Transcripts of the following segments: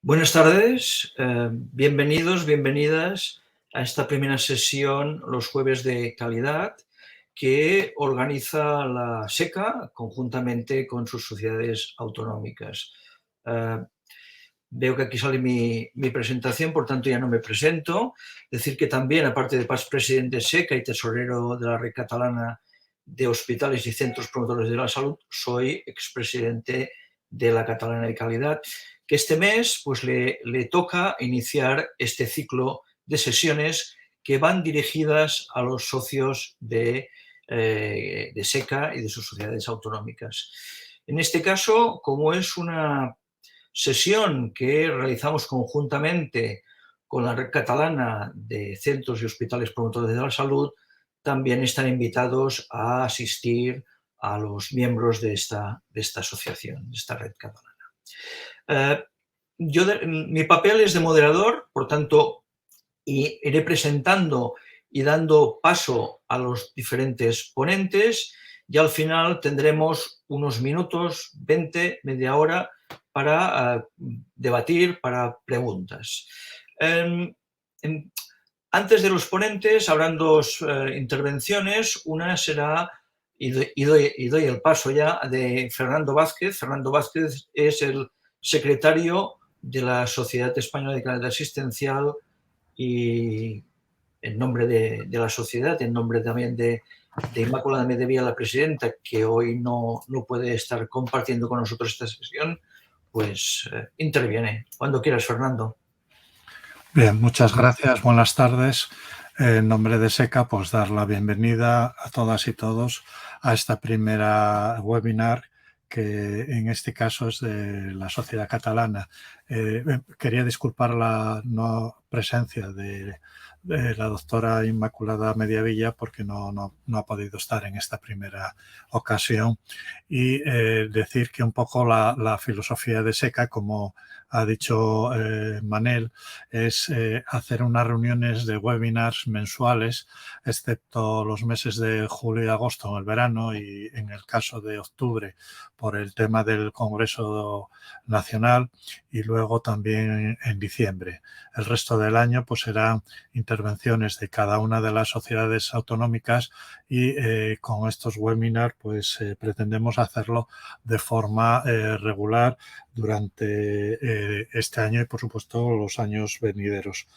Buenas tardes, bienvenidos, bienvenidas a esta primera sesión los jueves de calidad que organiza la SECA conjuntamente con sus sociedades autonómicas. Veo que aquí sale mi presentación, por tanto ya no me presento. Decir que también, aparte de presidente de SECA y tesorero de la Red Catalana de Hospitales y Centros Promotores de la Salud, soy expresidente de la Catalana de Calidad, que este mes pues, le toca iniciar este ciclo de sesiones que van dirigidas a los socios de SECA y de sus sociedades autonómicas. En este caso, como es una sesión que realizamos conjuntamente con la Red Catalana de Centros y Hospitales Promotores de la Salud, también están invitados a asistir a los miembros de esta asociación, de esta red catalana. Mi papel es de moderador, por tanto, iré presentando y dando paso a los diferentes ponentes y al final tendremos unos minutos, 20, media hora, para debatir, para preguntas. Antes de los ponentes habrán dos intervenciones. Una será, y doy el paso ya, de Fernando Vázquez. Fernando Vázquez es el secretario de la Sociedad Española de Calidad Asistencial y en nombre de la sociedad, en nombre también de Inmaculada Medevilla, la presidenta, que hoy no puede estar compartiendo con nosotros esta sesión, pues interviene. Cuando quieras, Fernando. Bien, muchas gracias. Buenas tardes. En nombre de SECA, pues dar la bienvenida a todas y todos a esta primera webinar que en este caso es de la Sociedad Catalana. Quería disculpar la no presencia de la doctora Inmaculada Mediavilla porque no ha podido estar en esta primera ocasión y decir que un poco la filosofía de SECA, como ha dicho Manel, es hacer unas reuniones de webinars mensuales, excepto los meses de julio y agosto en el verano y en el caso de octubre por el tema del Congreso Nacional y luego también en diciembre. El resto del año pues serán intervenciones de cada una de las sociedades autonómicas y con estos webinars pues pretendemos hacerlo de forma regular durante este año y por supuesto los años venideros.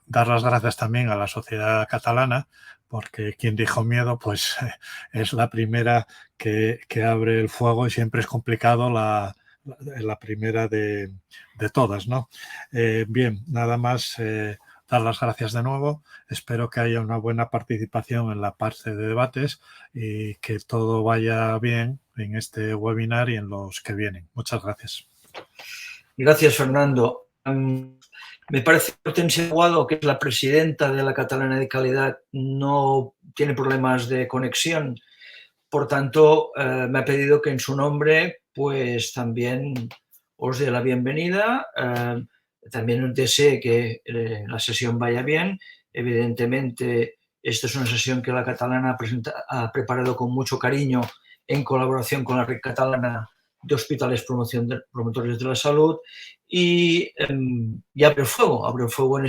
Dar las gracias también a la sociedad catalana porque quien dijo miedo pues es la primera que abre el fuego y siempre es complicado la primera de todas, ¿no? Bien, nada más dar las gracias de nuevo. Espero que haya una buena participación en la parte de debates y que todo vaya bien en este webinar y en los que vienen. Muchas gracias. Gracias, Fernando. Me parece que Hortensia Aguado, que es la presidenta de la Catalana de Calidad, no tiene problemas de conexión. Por tanto, me ha pedido que en su nombre pues también os dé la bienvenida. También desee que la sesión vaya bien. Evidentemente, esta es una sesión que la Catalana ha preparado con mucho cariño en colaboración con la Red Catalana de Hospitales Promotores de la Salud y abre fuego en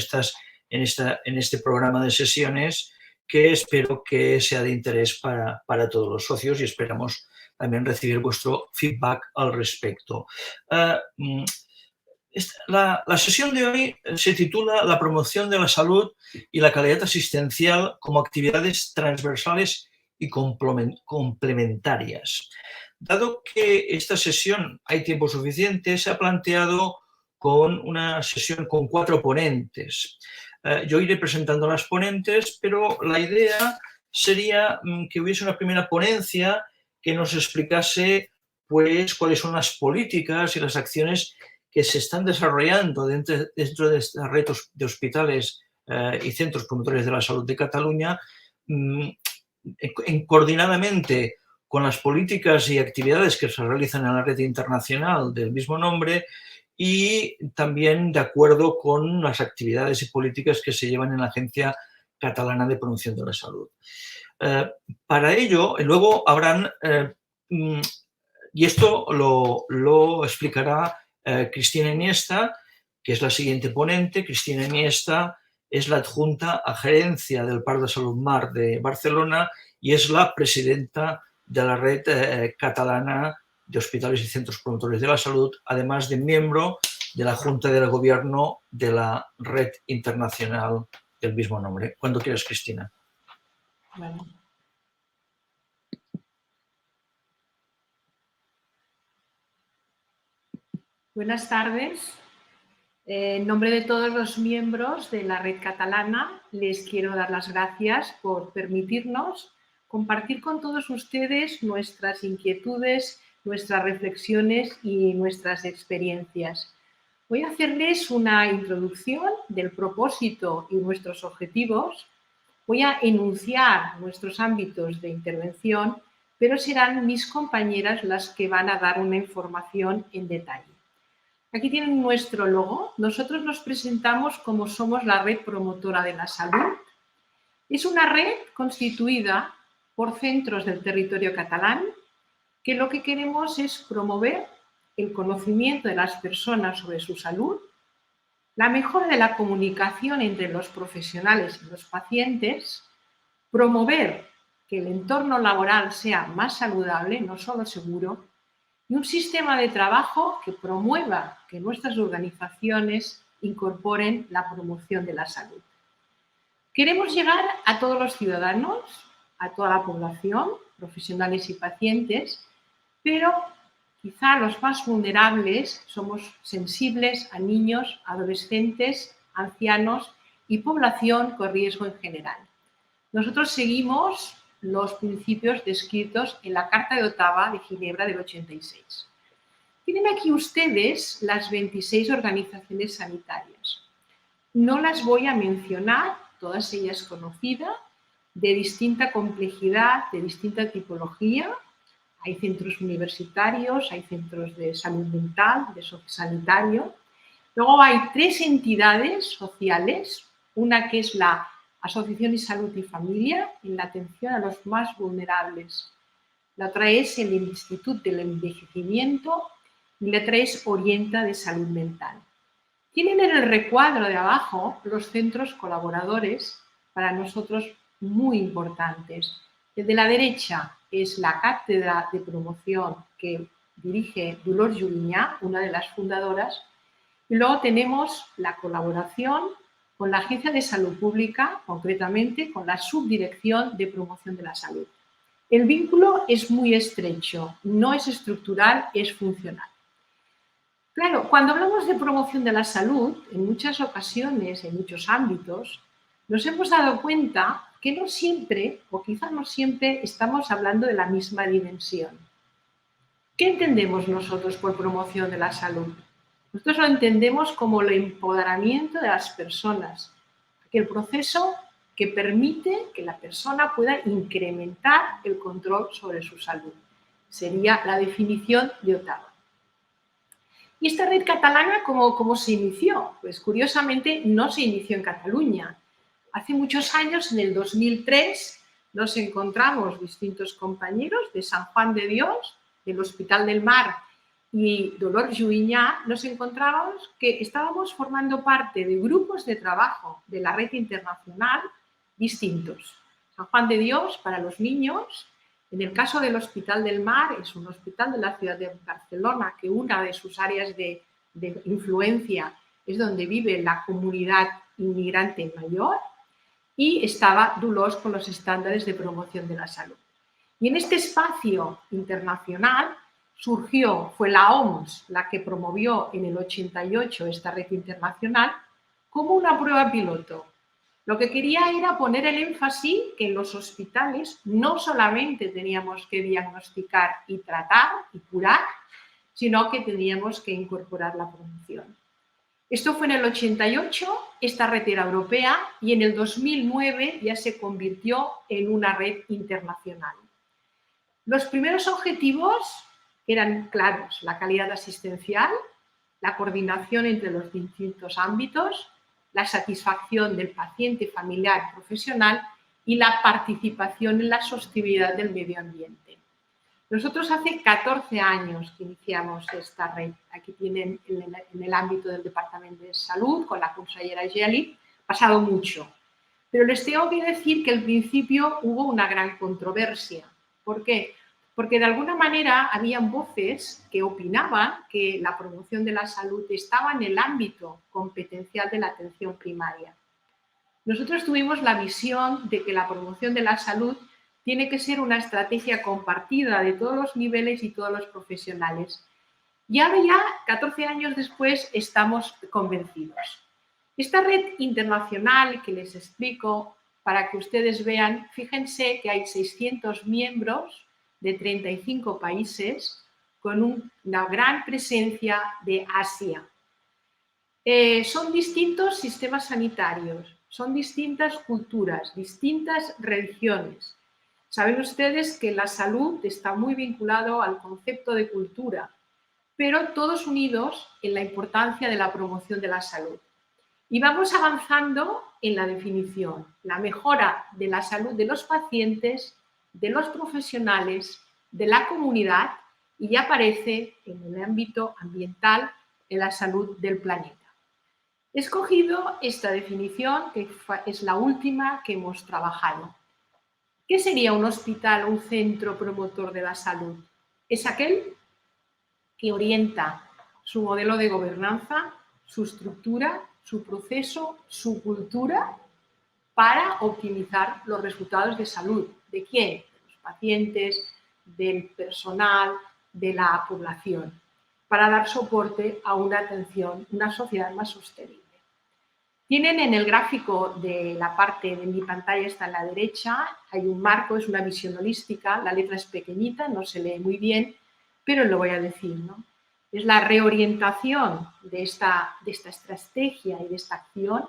este programa de sesiones que espero que sea de interés para todos los socios y esperamos también recibir vuestro feedback al respecto. La sesión de hoy se titula La promoción de la salud y la calidad asistencial como actividades transversales y complementarias. Dado que esta sesión hay tiempo suficiente, se ha planteado con una sesión con 4 ponentes. Yo iré presentando a las ponentes, pero la idea sería que hubiese una primera ponencia que nos explicase pues, cuáles son las políticas y las acciones que se están desarrollando dentro de esta red de hospitales y centros promotores de la salud de Cataluña, coordinadamente con las políticas y actividades que se realizan en la red internacional del mismo nombre y también de acuerdo con las actividades y políticas que se llevan en la Agencia Catalana de Promoción de la Salud. Para ello, luego habrán, y esto lo explicará Cristina Iniesta, que es la siguiente ponente. Cristina Iniesta es la adjunta a gerencia del Parc de Salut Mar de Barcelona y es la presidenta de la red catalana de hospitales y centros promotores de la salud, además de miembro de la Junta de Gobierno de la red internacional del mismo nombre. Cuando quieras, Cristina. Bueno. Buenas tardes. En nombre de todos los miembros de la red catalana, les quiero dar las gracias por permitirnos compartir con todos ustedes nuestras inquietudes, nuestras reflexiones y nuestras experiencias. Voy a hacerles una introducción del propósito y nuestros objetivos. Voy a enunciar nuestros ámbitos de intervención, pero serán mis compañeras las que van a dar una información en detalle. Aquí tienen nuestro logo. Nosotros nos presentamos como somos la red promotora de la salud. Es una red constituida por centros del territorio catalán que lo que queremos es promover el conocimiento de las personas sobre su salud, la mejora de la comunicación entre los profesionales y los pacientes, promover que el entorno laboral sea más saludable, no solo seguro, y un sistema de trabajo que promueva que nuestras organizaciones incorporen la promoción de la salud. Queremos llegar a todos los ciudadanos, a toda la población, profesionales y pacientes, pero quizá los más vulnerables somos sensibles a niños, adolescentes, ancianos y población con riesgo en general. Nosotros seguimos los principios descritos en la Carta de Ottawa de Ginebra del 86. Tienen aquí ustedes las 26 organizaciones sanitarias. No las voy a mencionar, todas ellas conocidas, de distinta complejidad, de distinta tipología. Hay centros universitarios, hay centros de salud mental, de sociosanitario. Luego hay 3 entidades sociales, una que es la Asociación de Salud y Familia, en la atención a los más vulnerables. La otra es el Instituto del Envejecimiento y la otra es Orienta de Salud Mental. Tienen en el recuadro de abajo los centros colaboradores, para nosotros muy importantes. El de la derecha es la Cátedra de Promoción que dirige Dolors Juliñà, una de las fundadoras, y luego tenemos la colaboración con la Agencia de Salud Pública, concretamente con la Subdirección de Promoción de la Salud. El vínculo es muy estrecho, no es estructural, es funcional. Claro, cuando hablamos de promoción de la salud, en muchas ocasiones, en muchos ámbitos, nos hemos dado cuenta que no siempre, o quizá no siempre, estamos hablando de la misma dimensión. ¿Qué entendemos nosotros por promoción de la salud? Nosotros lo entendemos como el empoderamiento de las personas, aquel proceso que permite que la persona pueda incrementar el control sobre su salud. Sería la definición de Ottawa. ¿Y esta red catalana cómo se inició? Pues curiosamente no se inició en Cataluña. Hace muchos años, en el 2003, nos encontramos distintos compañeros de San Juan de Dios, del Hospital del Mar y Dolors Juliñà, nos encontrábamos que estábamos formando parte de grupos de trabajo de la red internacional distintos. San Juan de Dios para los niños. En el caso del Hospital del Mar, es un hospital de la ciudad de Barcelona que una de sus áreas de influencia es donde vive la comunidad inmigrante mayor, y estaba Dolors con los estándares de promoción de la salud. Y en este espacio internacional fue la OMS la que promovió en el 88 esta red internacional como una prueba piloto. Lo que quería era poner el énfasis que en los hospitales no solamente teníamos que diagnosticar y tratar y curar, sino que teníamos que incorporar la promoción. Esto fue en el 88, esta red era europea, y en el 2009 ya se convirtió en una red internacional. Los primeros objetivos eran claros: la calidad asistencial, la coordinación entre los distintos ámbitos, la satisfacción del paciente, familiar, profesional y la participación en la sostenibilidad del medio ambiente. Nosotros hace 14 años que iniciamos esta red. Aquí tienen en el ámbito del Departamento de Salud, con la consellera Geli, pasado mucho. Pero les tengo que decir que al principio hubo una gran controversia. ¿Por qué? Porque de alguna manera habían voces que opinaban que la promoción de la salud estaba en el ámbito competencial de la atención primaria. Nosotros tuvimos la visión de que la promoción de la salud tiene que ser una estrategia compartida de todos los niveles y todos los profesionales. Y ahora ya, 14 años después, estamos convencidos. Esta red internacional que les explico, para que ustedes vean, fíjense que hay 600 miembros de 35 países con una gran presencia de Asia. Son distintos sistemas sanitarios, son distintas culturas, distintas religiones. Saben ustedes que la salud está muy vinculado al concepto de cultura, pero todos unidos en la importancia de la promoción de la salud. Y vamos avanzando en la definición, la mejora de la salud de los pacientes, de los profesionales, de la comunidad y ya aparece en el ámbito ambiental en la salud del planeta. He escogido esta definición, que es la última que hemos trabajado. ¿Qué sería un hospital o un centro promotor de la salud? Es aquel que orienta su modelo de gobernanza, su estructura, su proceso, su cultura para optimizar los resultados de salud. ¿De quién? De los pacientes, del personal, de la población, para dar soporte a una atención, una sociedad más sostenible. Tienen en el gráfico de la parte de mi pantalla, está a la derecha, hay un marco, es una visión holística, la letra es pequeñita, no se lee muy bien, pero lo voy a decir, ¿no? Es la reorientación de esta estrategia y de esta acción,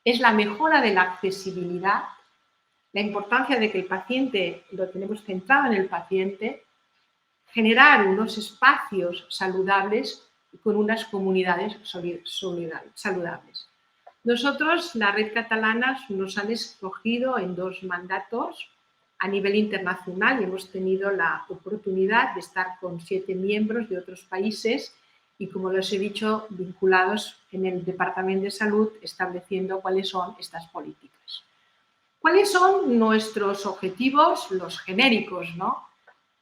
es la mejora de la accesibilidad, la importancia de que el paciente, lo tenemos centrado en el paciente, generar unos espacios saludables con unas comunidades saludables. Nosotros, la Red Catalana, nos han escogido en 2 mandatos a nivel internacional y hemos tenido la oportunidad de estar con 7 miembros de otros países y, como les he dicho, vinculados en el Departamento de Salud, estableciendo cuáles son estas políticas. ¿Cuáles son nuestros objetivos, los genéricos, ¿no?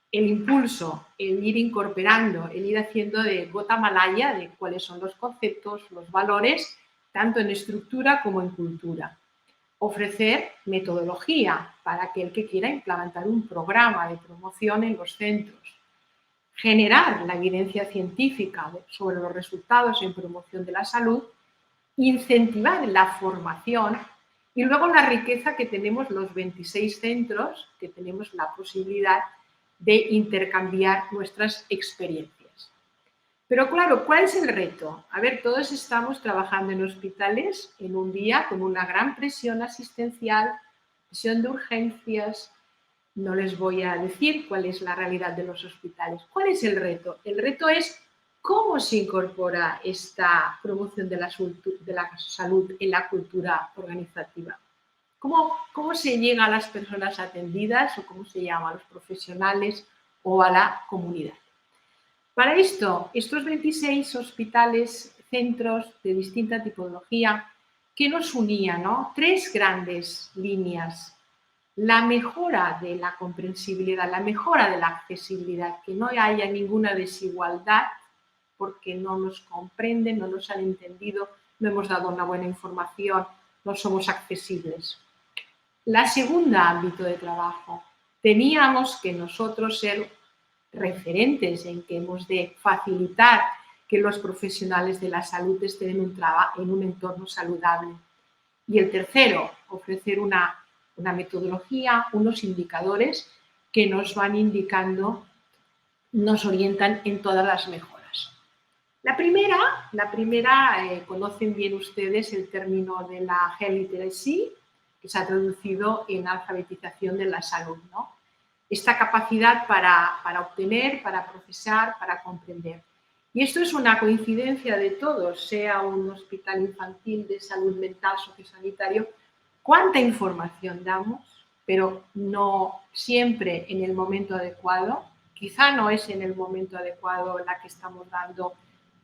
El impulso, el ir incorporando, el ir haciendo de gota malaya de cuáles son los conceptos, los valores, tanto en estructura como en cultura. Ofrecer metodología para aquel que quiera implementar un programa de promoción en los centros. Generar la evidencia científica sobre los resultados en promoción de la salud. Incentivar la formación y luego la riqueza que tenemos los 26 centros, que tenemos la posibilidad de intercambiar nuestras experiencias. Pero claro, ¿cuál es el reto? A ver, todos estamos trabajando en hospitales en un día con una gran presión asistencial, presión de urgencias. No les voy a decir cuál es la realidad de los hospitales. ¿Cuál es el reto? El reto es cómo se incorpora esta promoción de la salud en la cultura organizativa. ¿Cómo se llega a las personas atendidas o cómo se llama a los profesionales o a la comunidad? Para esto, estos 26 hospitales, centros de distinta tipología, ¿qué nos unía, ¿no? 3 grandes líneas. La mejora de la comprensibilidad, la mejora de la accesibilidad, que no haya ninguna desigualdad porque no nos comprenden, no nos han entendido, no hemos dado una buena información, no somos accesibles. La segunda ámbito de trabajo, teníamos que nosotros ser referentes en que hemos de facilitar que los profesionales de la salud estén en un entorno saludable. Y el tercero, ofrecer una metodología, unos indicadores que nos van indicando, nos orientan en todas las mejoras. La primera, conocen bien ustedes el término de la Health Literacy, que se ha traducido en alfabetización de la salud, ¿no? Esta capacidad para obtener, para procesar, para comprender. Y esto es una coincidencia de todos, sea un hospital infantil de salud mental, sociosanitario, cuánta información damos, pero no siempre en el momento adecuado, quizá no es en el momento adecuado la que estamos dando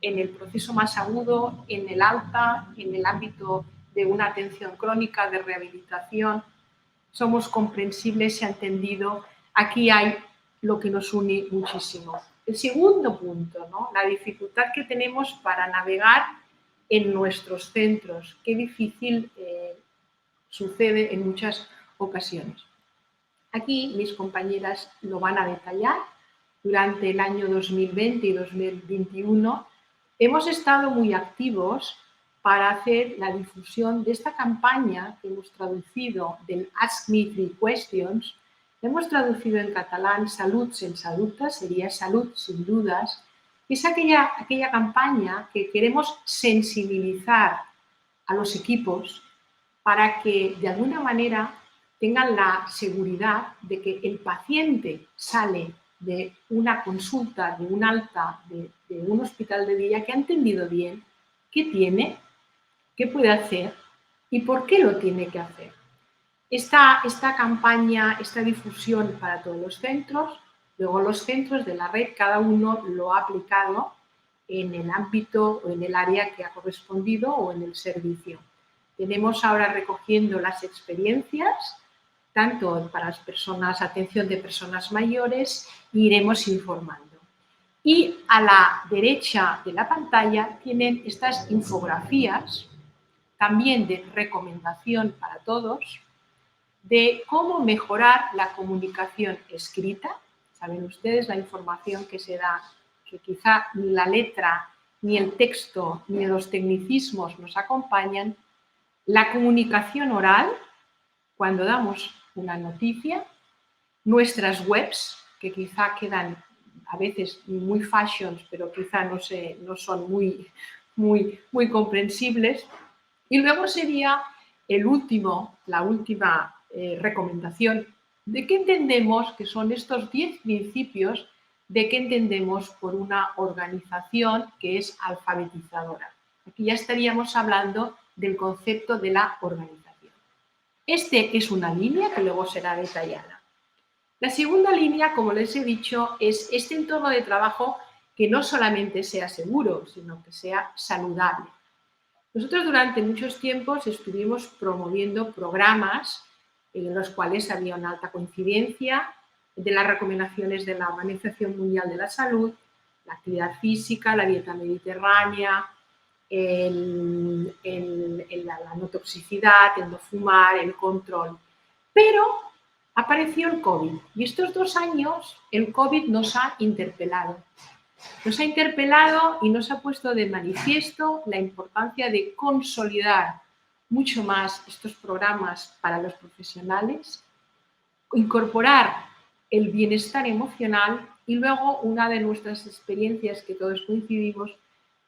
en el proceso más agudo, en el alta, en el ámbito de una atención crónica, de rehabilitación. Somos comprensibles, se ha entendido. Aquí hay lo que nos une muchísimo. El segundo punto, ¿no? La dificultad que tenemos para navegar en nuestros centros. Qué difícil sucede en muchas ocasiones. Aquí mis compañeras lo van a detallar. Durante el año 2020 y 2021 hemos estado muy activos para hacer la difusión de esta campaña que hemos traducido del Ask Me 3 Questions. La hemos traducido en catalán Salut sense dubtes, sería salud sin dudas. Es aquella campaña que queremos sensibilizar a los equipos para que de alguna manera tengan la seguridad de que el paciente sale de una consulta, de un alta, de un hospital de día, que ha entendido bien qué tiene, qué puede hacer y por qué lo tiene que hacer. Esta campaña, esta difusión para todos los centros, luego los centros de la red, cada uno lo ha aplicado en el ámbito o en el área que ha correspondido o en el servicio. Tenemos ahora recogiendo las experiencias, tanto para las personas, atención de personas mayores, e iremos informando. Y a la derecha de la pantalla tienen estas infografías, también de recomendación para todos, de cómo mejorar la comunicación escrita. Saben ustedes la información que se da, que quizá ni la letra, ni el texto, ni los tecnicismos nos acompañan. La comunicación oral, cuando damos una noticia, nuestras webs, que quizá quedan a veces muy fashions, pero quizá no son muy comprensibles. Y luego sería la última recomendación de qué entendemos que son estos 10 principios de qué entendemos por una organización que es alfabetizadora. Aquí ya estaríamos hablando del concepto de la organización. Este es una línea que luego será detallada. La segunda línea, como les he dicho, es este entorno de trabajo que no solamente sea seguro, sino que sea saludable. Nosotros durante muchos tiempos estuvimos promoviendo programas en los cuales había una alta coincidencia de las recomendaciones de la Organización Mundial de la Salud, la actividad física, la dieta mediterránea, la no toxicidad, el no fumar, el control. Pero apareció el COVID y estos 2 años el COVID nos ha interpelado. Nos ha interpelado y nos ha puesto de manifiesto la importancia de consolidar mucho más estos programas para los profesionales, incorporar el bienestar emocional y luego una de nuestras experiencias que todos coincidimos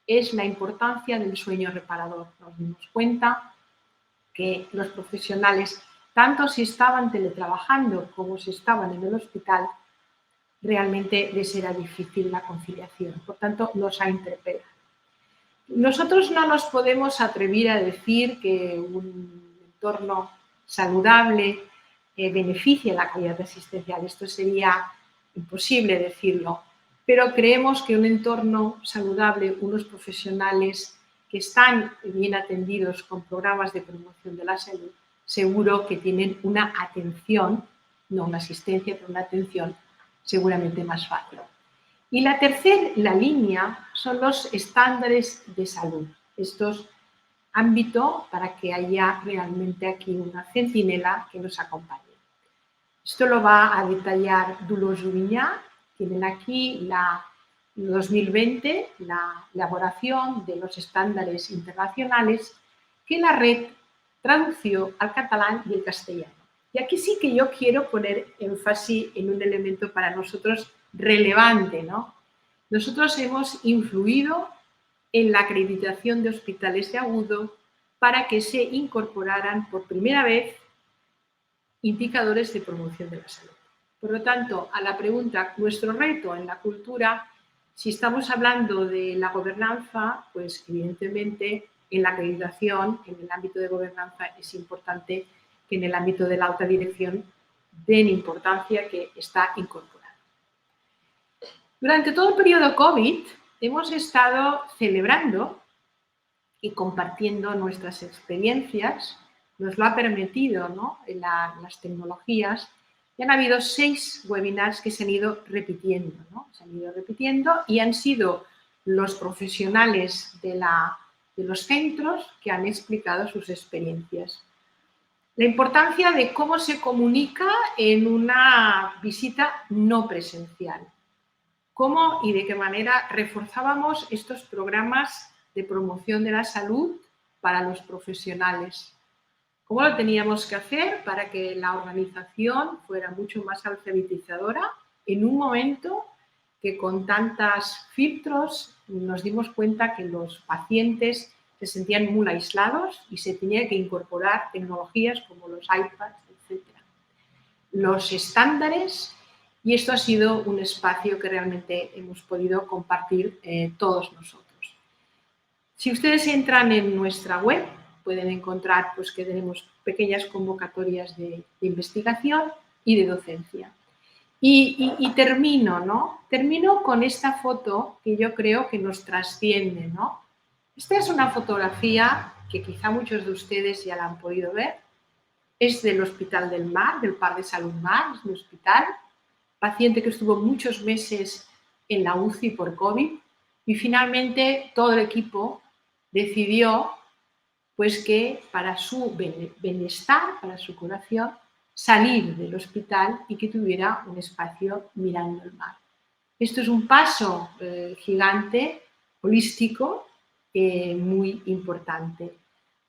es la importancia del sueño reparador. Nos dimos cuenta que los profesionales, tanto si estaban teletrabajando como si estaban en el hospital, realmente les era difícil la conciliación. Por tanto, nos ha interpelado. Nosotros no nos podemos atrever a decir que un entorno saludable beneficia la calidad asistencial. Esto sería imposible decirlo. Pero creemos que un entorno saludable, unos profesionales que están bien atendidos con programas de promoción de la salud, seguro que tienen una atención, no una asistencia, pero una atención seguramente más fácil. Y la línea son los estándares de salud. Estos ámbitos para que haya realmente aquí una centinela que nos acompañe. Esto lo va a detallar Dolors Jubinyà. Tienen aquí en 2020 la elaboración de los estándares internacionales que la red tradució al catalán y el castellano. Y aquí sí que yo quiero poner énfasis en un elemento para nosotros relevante, ¿no? Nosotros hemos influido en la acreditación de hospitales de agudo para que se incorporaran por primera vez indicadores de promoción de la salud. Por lo tanto, a la pregunta, nuestro reto en la cultura, si estamos hablando de la gobernanza, pues evidentemente en la acreditación, en el ámbito de gobernanza, es importante que en el ámbito de la alta dirección den importancia que está incorporada. Durante todo el periodo COVID hemos estado celebrando y compartiendo nuestras experiencias, nos lo ha permitido, ¿no?, las tecnologías, y han habido 6 webinars que se han ido repitiendo, ¿no? Se han ido repitiendo y han sido los profesionales de los centros que han explicado sus experiencias. La importancia de cómo se comunica en una visita no presencial. Cómo y de qué manera reforzábamos estos programas de promoción de la salud para los profesionales. ¿Cómo lo teníamos que hacer para que la organización fuera mucho más alfabetizadora en un momento que con tantos filtros nos dimos cuenta que los pacientes se sentían muy aislados y se tenía que incorporar tecnologías como los iPads, etc. Los estándares, y esto ha sido un espacio que realmente hemos podido compartir todos nosotros. Si ustedes entran en nuestra web, pueden encontrar pues, que tenemos pequeñas convocatorias de investigación y de docencia. Y termino, ¿no? Termino con esta foto que yo creo que nos trasciende, ¿no? Esta es una fotografía que quizá muchos de ustedes ya la han podido ver. Es del Hospital del Mar, del Parc de Salut Mar, es un hospital. Paciente que estuvo muchos meses en la UCI por COVID y finalmente todo el equipo decidió pues que para su bienestar, para su curación, salir del hospital y que tuviera un espacio mirando el mar. Esto es un paso gigante, holístico, muy importante.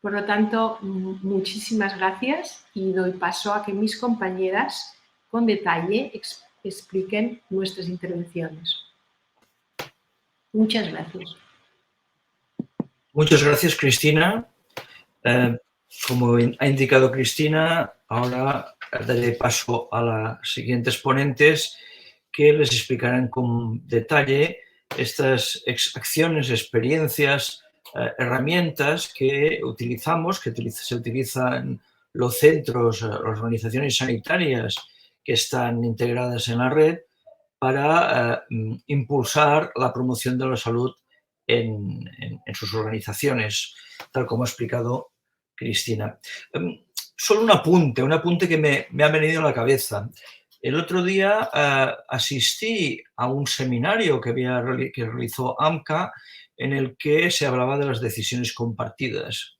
Por lo tanto, muchísimas gracias y doy paso a que mis compañeras con detalle expliquen nuestras intervenciones. Muchas gracias. Muchas gracias, Cristina. Como ha indicado Cristina, ahora daré paso a las siguientes ponentes que les explicarán con detalle estas acciones, experiencias, herramientas que utilizamos, que se utilizan los centros, las organizaciones sanitarias que están integradas en la red para impulsar la promoción de la salud en sus organizaciones, tal como ha explicado Cristina. Solo un apunte que me ha venido a la cabeza. El otro día asistí a un seminario que realizó AMCA en el que se hablaba de las decisiones compartidas.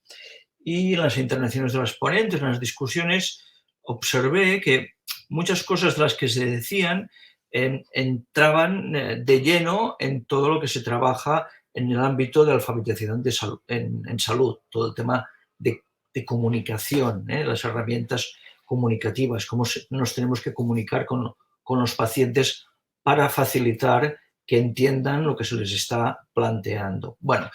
Y en las intervenciones de los ponentes, en las discusiones, observé que muchas cosas de las que se decían entraban de lleno en todo lo que se trabaja en el ámbito de alfabetización de salud, en salud, todo el tema de comunicación, las herramientas comunicativas, cómo nos tenemos que comunicar con los pacientes para facilitar que entiendan lo que se les está planteando. Bueno,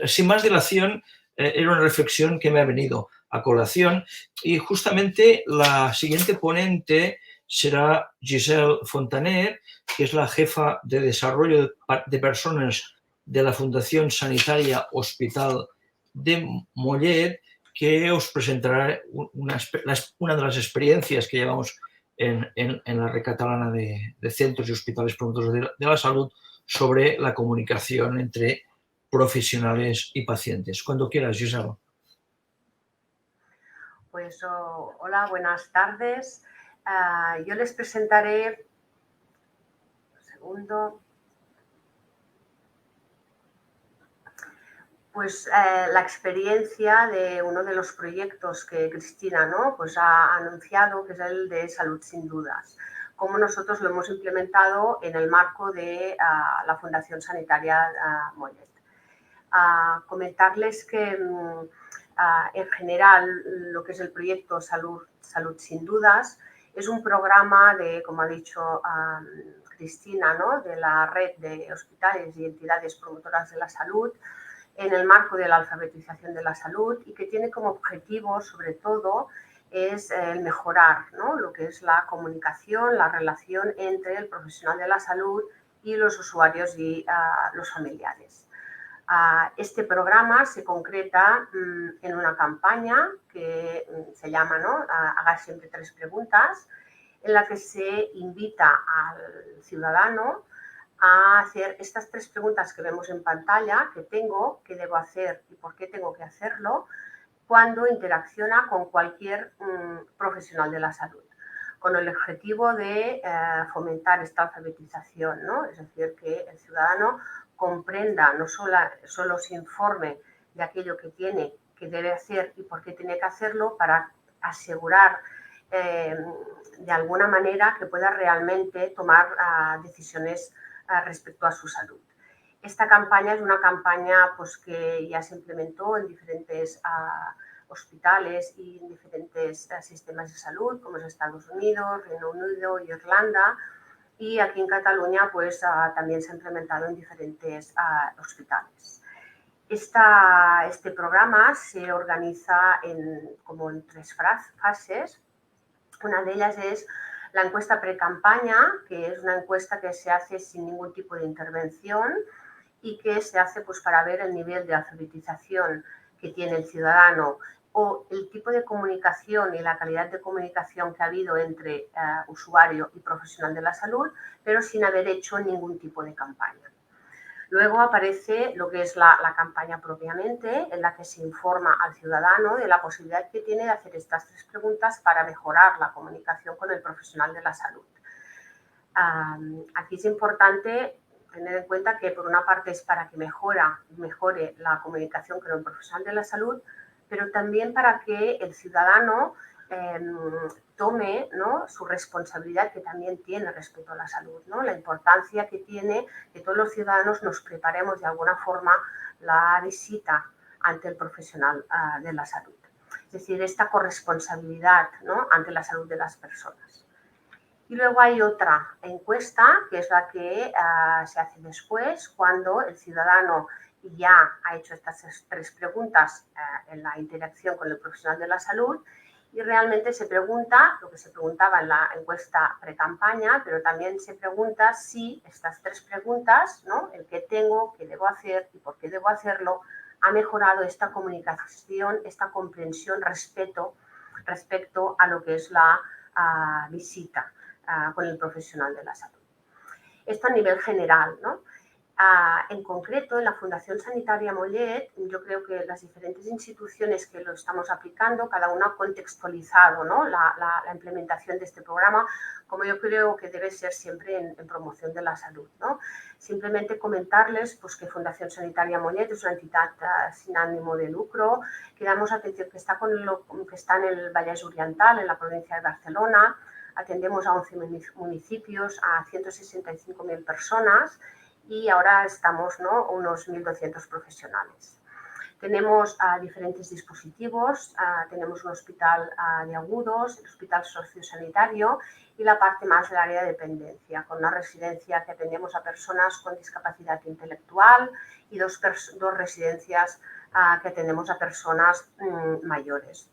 sin más dilación, era una reflexión que me ha venido a colación y justamente la siguiente ponente será Giselle Fontaner, que es la jefa de desarrollo de personas de la Fundación Sanitaria Hospital de Mollet, que os presentará una de las experiencias que llevamos en la red catalana de centros y hospitales promotores de la salud sobre la comunicación entre profesionales y pacientes. Cuando quieras, Gisela. Pues hola, buenas tardes. Yo les presentaré, un segundo, pues la experiencia de uno de los proyectos que Cristina, ¿no?, pues ha anunciado, que es el de Salud Sin Dudas, cómo nosotros lo hemos implementado en el marco de la Fundación Sanitaria Mollet. Comentarles que en general lo que es el proyecto Salud Sin Dudas es un programa de, como ha dicho Cristina, ¿no?, de la red de hospitales y entidades promotoras de la salud en el marco de la alfabetización de la salud y que tiene como objetivo, sobre todo, es el mejorar, ¿no?, lo que es la comunicación, la relación entre el profesional de la salud y los usuarios y los familiares. Este programa se concreta en una campaña que se llama, ¿no?, Haga siempre 3 preguntas, en la que se invita al ciudadano a hacer estas 3 preguntas que vemos en pantalla, qué tengo, qué debo hacer y por qué tengo que hacerlo, cuando interacciona con cualquier profesional de la salud, con el objetivo de fomentar esta alfabetización, ¿no? Es decir, que el ciudadano comprenda, no solo se informe de aquello que tiene, que debe hacer y por qué tiene que hacerlo, para asegurar de alguna manera que pueda realmente tomar decisiones respecto a su salud. Esta campaña es una campaña pues, que ya se implementó en diferentes hospitales y en diferentes sistemas de salud, como es Estados Unidos, Reino Unido y Irlanda, y aquí en Cataluña pues, también se ha implementado en diferentes hospitales. Este programa se organiza como en 3 fases. Una de ellas es la encuesta pre-campaña, que es una encuesta que se hace sin ningún tipo de intervención y que se hace pues, para ver el nivel de alfabetización que tiene el ciudadano o el tipo de comunicación y la calidad de comunicación que ha habido entre usuario y profesional de la salud, pero sin haber hecho ningún tipo de campaña. Luego aparece lo que es la campaña propiamente, en la que se informa al ciudadano de la posibilidad que tiene de hacer estas 3 preguntas para mejorar la comunicación con el profesional de la salud. Aquí es importante tener en cuenta que por una parte es para que mejore la comunicación con el profesional de la salud, pero también para que el ciudadano tome, ¿no?, su responsabilidad que también tiene respecto a la salud, ¿no? La importancia que tiene que todos los ciudadanos nos preparemos de alguna forma la visita ante el profesional de la salud. Es decir, esta corresponsabilidad, ¿no?, ante la salud de las personas. Y luego hay otra encuesta, que es la que se hace después, cuando el ciudadano ya ha hecho estas 3 preguntas en la interacción con el profesional de la salud y realmente se pregunta, lo que se preguntaba en la encuesta pre-campaña, pero también se pregunta si estas 3 preguntas, ¿no?, el qué tengo, qué debo hacer y por qué debo hacerlo, ha mejorado esta comunicación, esta comprensión, respecto a lo que es la visita con el profesional de la salud. Esto a nivel general, ¿no? En concreto, en la Fundación Sanitaria Mollet, yo creo que las diferentes instituciones que lo estamos aplicando, cada una ha contextualizado, ¿no?, la implementación de este programa, como yo creo que debe ser siempre en promoción de la salud, ¿no? Simplemente comentarles pues, que Fundación Sanitaria Mollet es una entidad sin ánimo de lucro, que damos atención, que está en el Vallès Oriental, en la provincia de Barcelona. Atendemos a 11 municipios, a 165.000 personas y ahora estamos, ¿no?, unos 1.200 profesionales. Tenemos diferentes dispositivos, tenemos un hospital de agudos, el hospital sociosanitario y la parte más del área de dependencia, con una residencia que atendemos a personas con discapacidad intelectual y dos residencias que atendemos a personas mayores.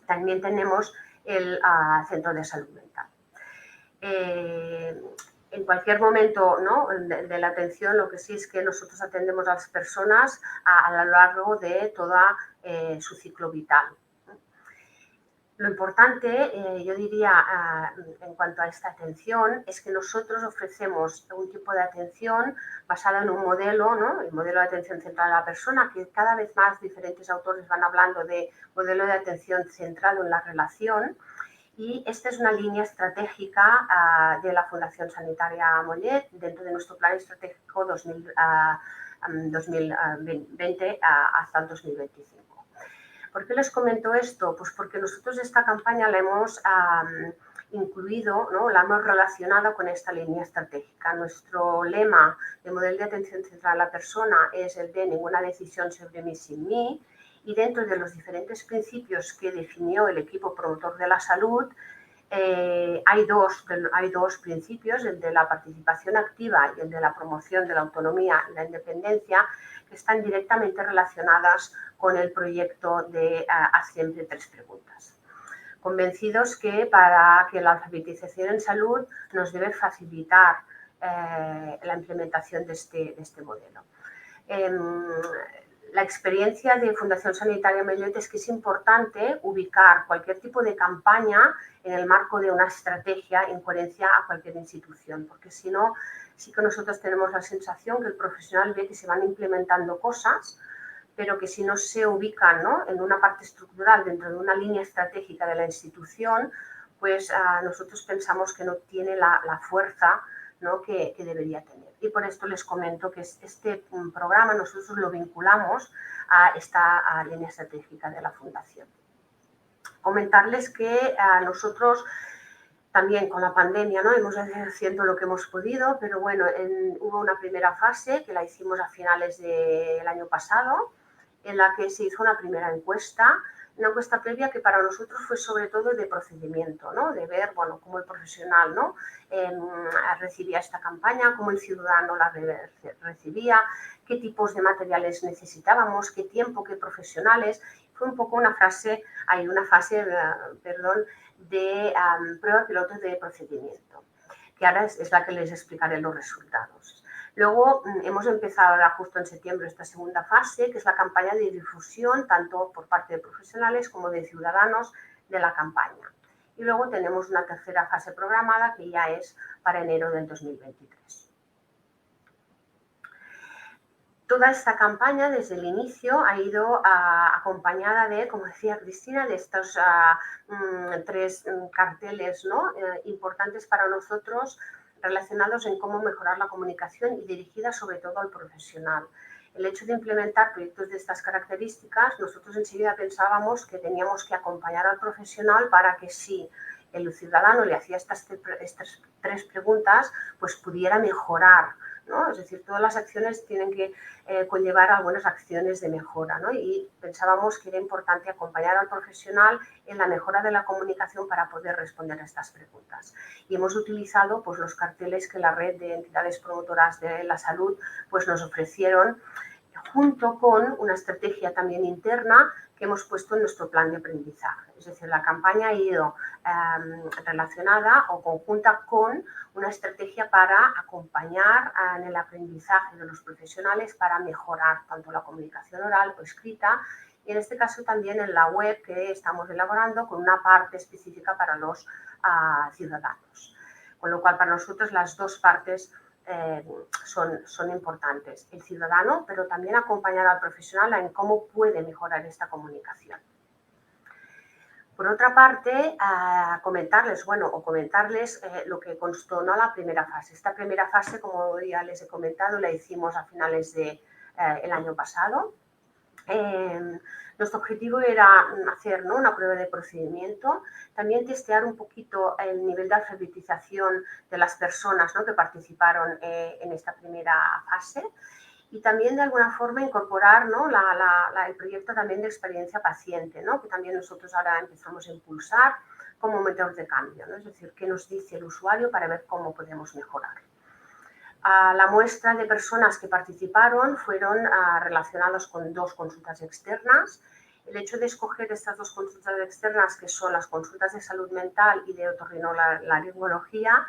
También tenemos el centro de salud mental. En cualquier momento, ¿no?, de la atención, lo que sí es que nosotros atendemos a las personas a lo largo de toda su ciclo vital. Lo importante, yo diría, en cuanto a esta atención, es que nosotros ofrecemos un tipo de atención basada en un modelo, ¿no?, el modelo de atención centrada en la persona, que cada vez más diferentes autores van hablando de modelo de atención centrado en la relación. Y esta es una línea estratégica de la Fundación Sanitaria Mollet dentro de nuestro plan estratégico 2020 hasta el 2025. ¿Por qué les comento esto? Pues porque nosotros esta campaña la hemos incluido, ¿no?, la hemos relacionado con esta línea estratégica. Nuestro lema de modelo de atención centrada a la persona es el de ninguna decisión sobre mí sin mí. Y dentro de los diferentes principios que definió el equipo promotor de la salud, hay dos principios, el de la participación activa y el de la promoción de la autonomía y la independencia, que están directamente relacionadas con el proyecto de Haz siempre 3 preguntas. Convencidos que para que la alfabetización en salud nos debe facilitar la implementación de este modelo. La experiencia de Fundación Sanitaria Mellet es que es importante ubicar cualquier tipo de campaña en el marco de una estrategia en coherencia a cualquier institución, porque si no, sí que nosotros tenemos la sensación que el profesional ve que se van implementando cosas, pero que si no se ubican, ¿no?, en una parte estructural dentro de una línea estratégica de la institución, pues nosotros pensamos que no tiene la fuerza, ¿no?, que debería tener. Y por esto les comento que este programa nosotros lo vinculamos a esta línea estratégica de la Fundación. Comentarles que nosotros también con la pandemia, ¿no?, hemos ido haciendo lo que hemos podido, pero bueno, hubo una primera fase que la hicimos a finales del año pasado, en la que se hizo una primera encuesta previa que para nosotros fue sobre todo de procedimiento, ¿no?, de ver, bueno, cómo el profesional, ¿no?, recibía esta campaña, cómo el ciudadano la recibía, qué tipos de materiales necesitábamos, qué tiempo, qué profesionales. Fue un poco una fase de prueba piloto de procedimiento, que ahora es la que les explicaré los resultados. Luego hemos empezado ahora justo en septiembre esta segunda fase, que es la campaña de difusión, tanto por parte de profesionales como de ciudadanos de la campaña. Y luego tenemos una tercera fase programada, que ya es para enero del 2023. Toda esta campaña, desde el inicio, ha ido acompañada de, como decía Cristina, de estos 3 carteles, ¿no?, importantes para nosotros, relacionados en cómo mejorar la comunicación y dirigida sobre todo al profesional. El hecho de implementar proyectos de estas características, nosotros enseguida pensábamos que teníamos que acompañar al profesional para que si el ciudadano le hacía estas 3 preguntas, pues pudiera mejorar, ¿no? Es decir, todas las acciones tienen que conllevar algunas acciones de mejora, ¿no? Y pensábamos que era importante acompañar al profesional en la mejora de la comunicación para poder responder a estas preguntas. Y hemos utilizado, pues, los carteles que la red de entidades promotoras de la salud, pues, nos ofrecieron, junto con una estrategia también interna que hemos puesto en nuestro plan de aprendizaje. Es decir, la campaña ha ido relacionada o conjunta con una estrategia para acompañar en el aprendizaje de los profesionales para mejorar tanto la comunicación oral o escrita, y en este caso también en la web que estamos elaborando con una parte específica para los ciudadanos. Con lo cual, para nosotros las 2 partes son importantes. El ciudadano, pero también acompañar al profesional en cómo puede mejorar esta comunicación. Por otra parte, comentarles lo que constó, ¿no?, la primera fase. Esta primera fase, como ya les he comentado, la hicimos a finales del año pasado. Nuestro objetivo era hacer, ¿no?, una prueba de procedimiento, también testear un poquito el nivel de alfabetización de las personas, ¿no?, que participaron en esta primera fase, y también de alguna forma incorporar, ¿no?, el proyecto también de experiencia paciente, ¿no?, que también nosotros ahora empezamos a impulsar como motor de cambio, ¿no? Es decir, qué nos dice el usuario para ver cómo podemos mejorar. La muestra de personas que participaron fueron relacionados con 2 consultas externas. El hecho de escoger estas 2 consultas externas, que son las consultas de salud mental y de otorrinolaringología,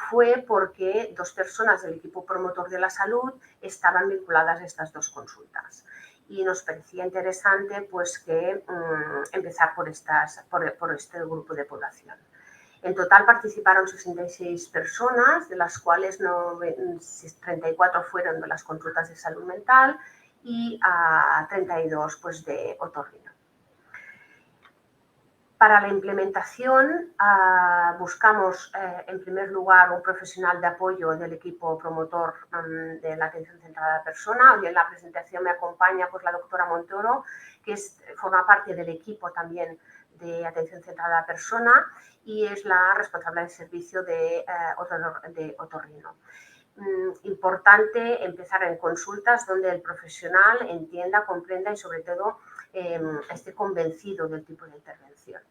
fue porque 2 personas del equipo promotor de la salud estaban vinculadas a estas 2 consultas. Y nos parecía interesante, pues, que empezar por este grupo de población. En total participaron 66 personas, de las cuales 34 fueron de las consultas de salud mental y 32 pues, de otorrino. Para la implementación buscamos en primer lugar un profesional de apoyo del equipo promotor de la atención centrada a la persona. Hoy en la presentación me acompaña pues, la doctora Montoro, que forma parte del equipo también de atención centrada a la persona y es la responsable del servicio de otorrino. Importante empezar en consultas donde el profesional entienda, comprenda y sobre todo esté convencido del tipo de intervención.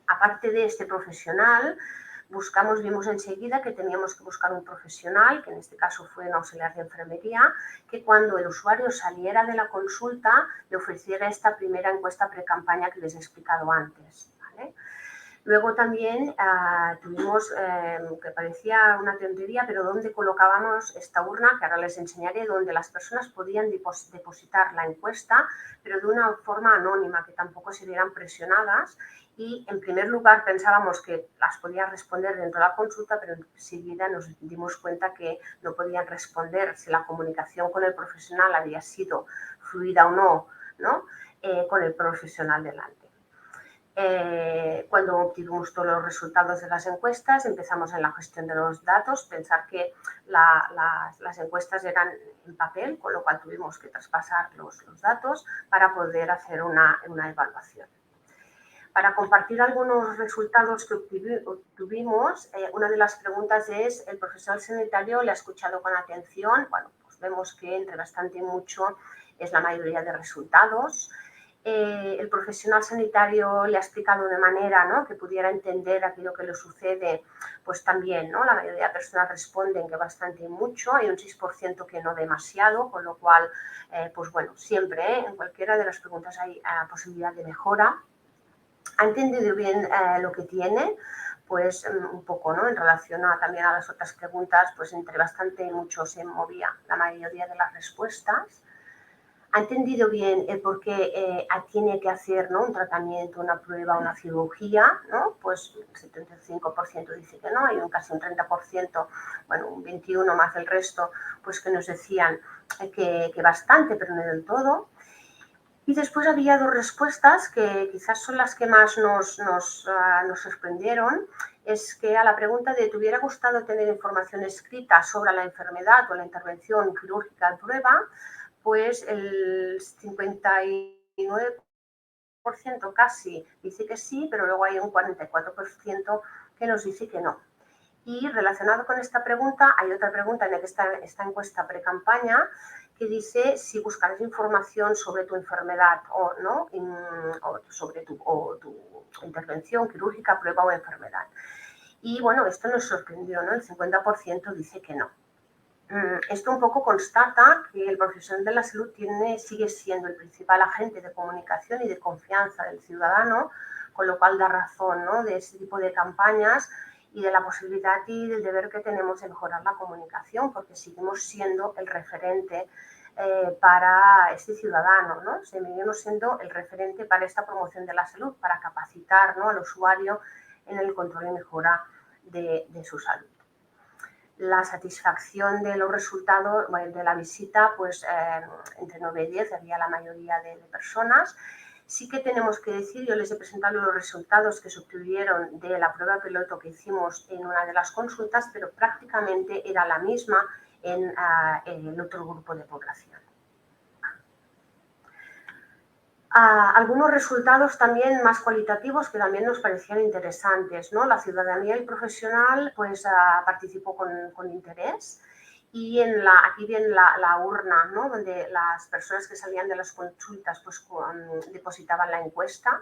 Aparte de este profesional, vimos enseguida que teníamos que buscar un profesional, que en este caso fue un auxiliar de enfermería, que cuando el usuario saliera de la consulta le ofreciera esta primera encuesta pre-campaña que les he explicado antes, ¿vale? Luego también tuvimos, que parecía una tontería, pero donde colocábamos esta urna, que ahora les enseñaré, donde las personas podían depositar la encuesta, pero de una forma anónima, que tampoco se vieran presionadas. Y en primer lugar pensábamos que las podían responder dentro de la consulta, pero enseguida nos dimos cuenta que no podían responder si la comunicación con el profesional había sido fluida o no, ¿no? Con el profesional delante. Cuando obtuvimos todos los resultados de las encuestas, empezamos en la gestión de los datos, pensar que las encuestas eran en papel, con lo cual tuvimos que traspasar los datos para poder hacer una evaluación. Para compartir algunos resultados que obtuvimos, una de las preguntas es, ¿el profesional sanitario le ha escuchado con atención? Bueno, pues vemos que entre bastante y mucho es la mayoría de resultados. El profesional sanitario le ha explicado de manera, ¿no?, que pudiera entender aquello que le sucede, pues también, ¿no?, la mayoría de personas responden que bastante y mucho, hay un 6% que no demasiado, con lo cual, pues bueno, siempre, en cualquiera de las preguntas hay posibilidad de mejora. ¿Ha entendido bien lo que tiene? Pues un poco, ¿no?, en relación también a las otras preguntas, pues entre bastante y mucho se movía la mayoría de las respuestas. ¿Ha entendido bien el por qué tiene que hacer, ¿no?, un tratamiento, una prueba, una cirugía? ¿No? Pues el 75% dice que no, y casi un 30%, bueno, un 21% más del resto, pues que nos decían que bastante, pero no del todo. Y después había dos respuestas que quizás son las que más nos sorprendieron. Es que a la pregunta de ¿te hubiera gustado tener información escrita sobre la enfermedad o la intervención quirúrgica de prueba?, pues el 59% casi dice que sí, pero luego hay un 44% que nos dice que no. Y relacionado con esta pregunta, hay otra pregunta en esta encuesta pre-campaña que dice si buscarás información sobre tu enfermedad o no, o sobre tu intervención quirúrgica, prueba o enfermedad. Y bueno, esto nos sorprendió, ¿no? El 50% dice que no. Esto un poco constata que el profesional de la salud sigue siendo el principal agente de comunicación y de confianza del ciudadano, con lo cual da razón, ¿no?, de ese tipo de campañas y de la posibilidad y del deber que tenemos de mejorar la comunicación, porque seguimos siendo el referente para este ciudadano, ¿no? Seguimos siendo el referente para esta promoción de la salud, para capacitar, ¿no?, al usuario en el control y mejora de su salud. La satisfacción de los resultados de la visita, pues entre 9 y 10 había la mayoría de personas. Sí que tenemos que decir, yo les he presentado los resultados que se obtuvieron de la prueba piloto que hicimos en una de las consultas, pero prácticamente era la misma en el otro grupo de población. Algunos resultados también más cualitativos que también nos parecían interesantes, ¿no? La ciudadanía y profesional pues participó con interés, y aquí viene la urna, ¿no?, donde las personas que salían de las consultas pues depositaban la encuesta,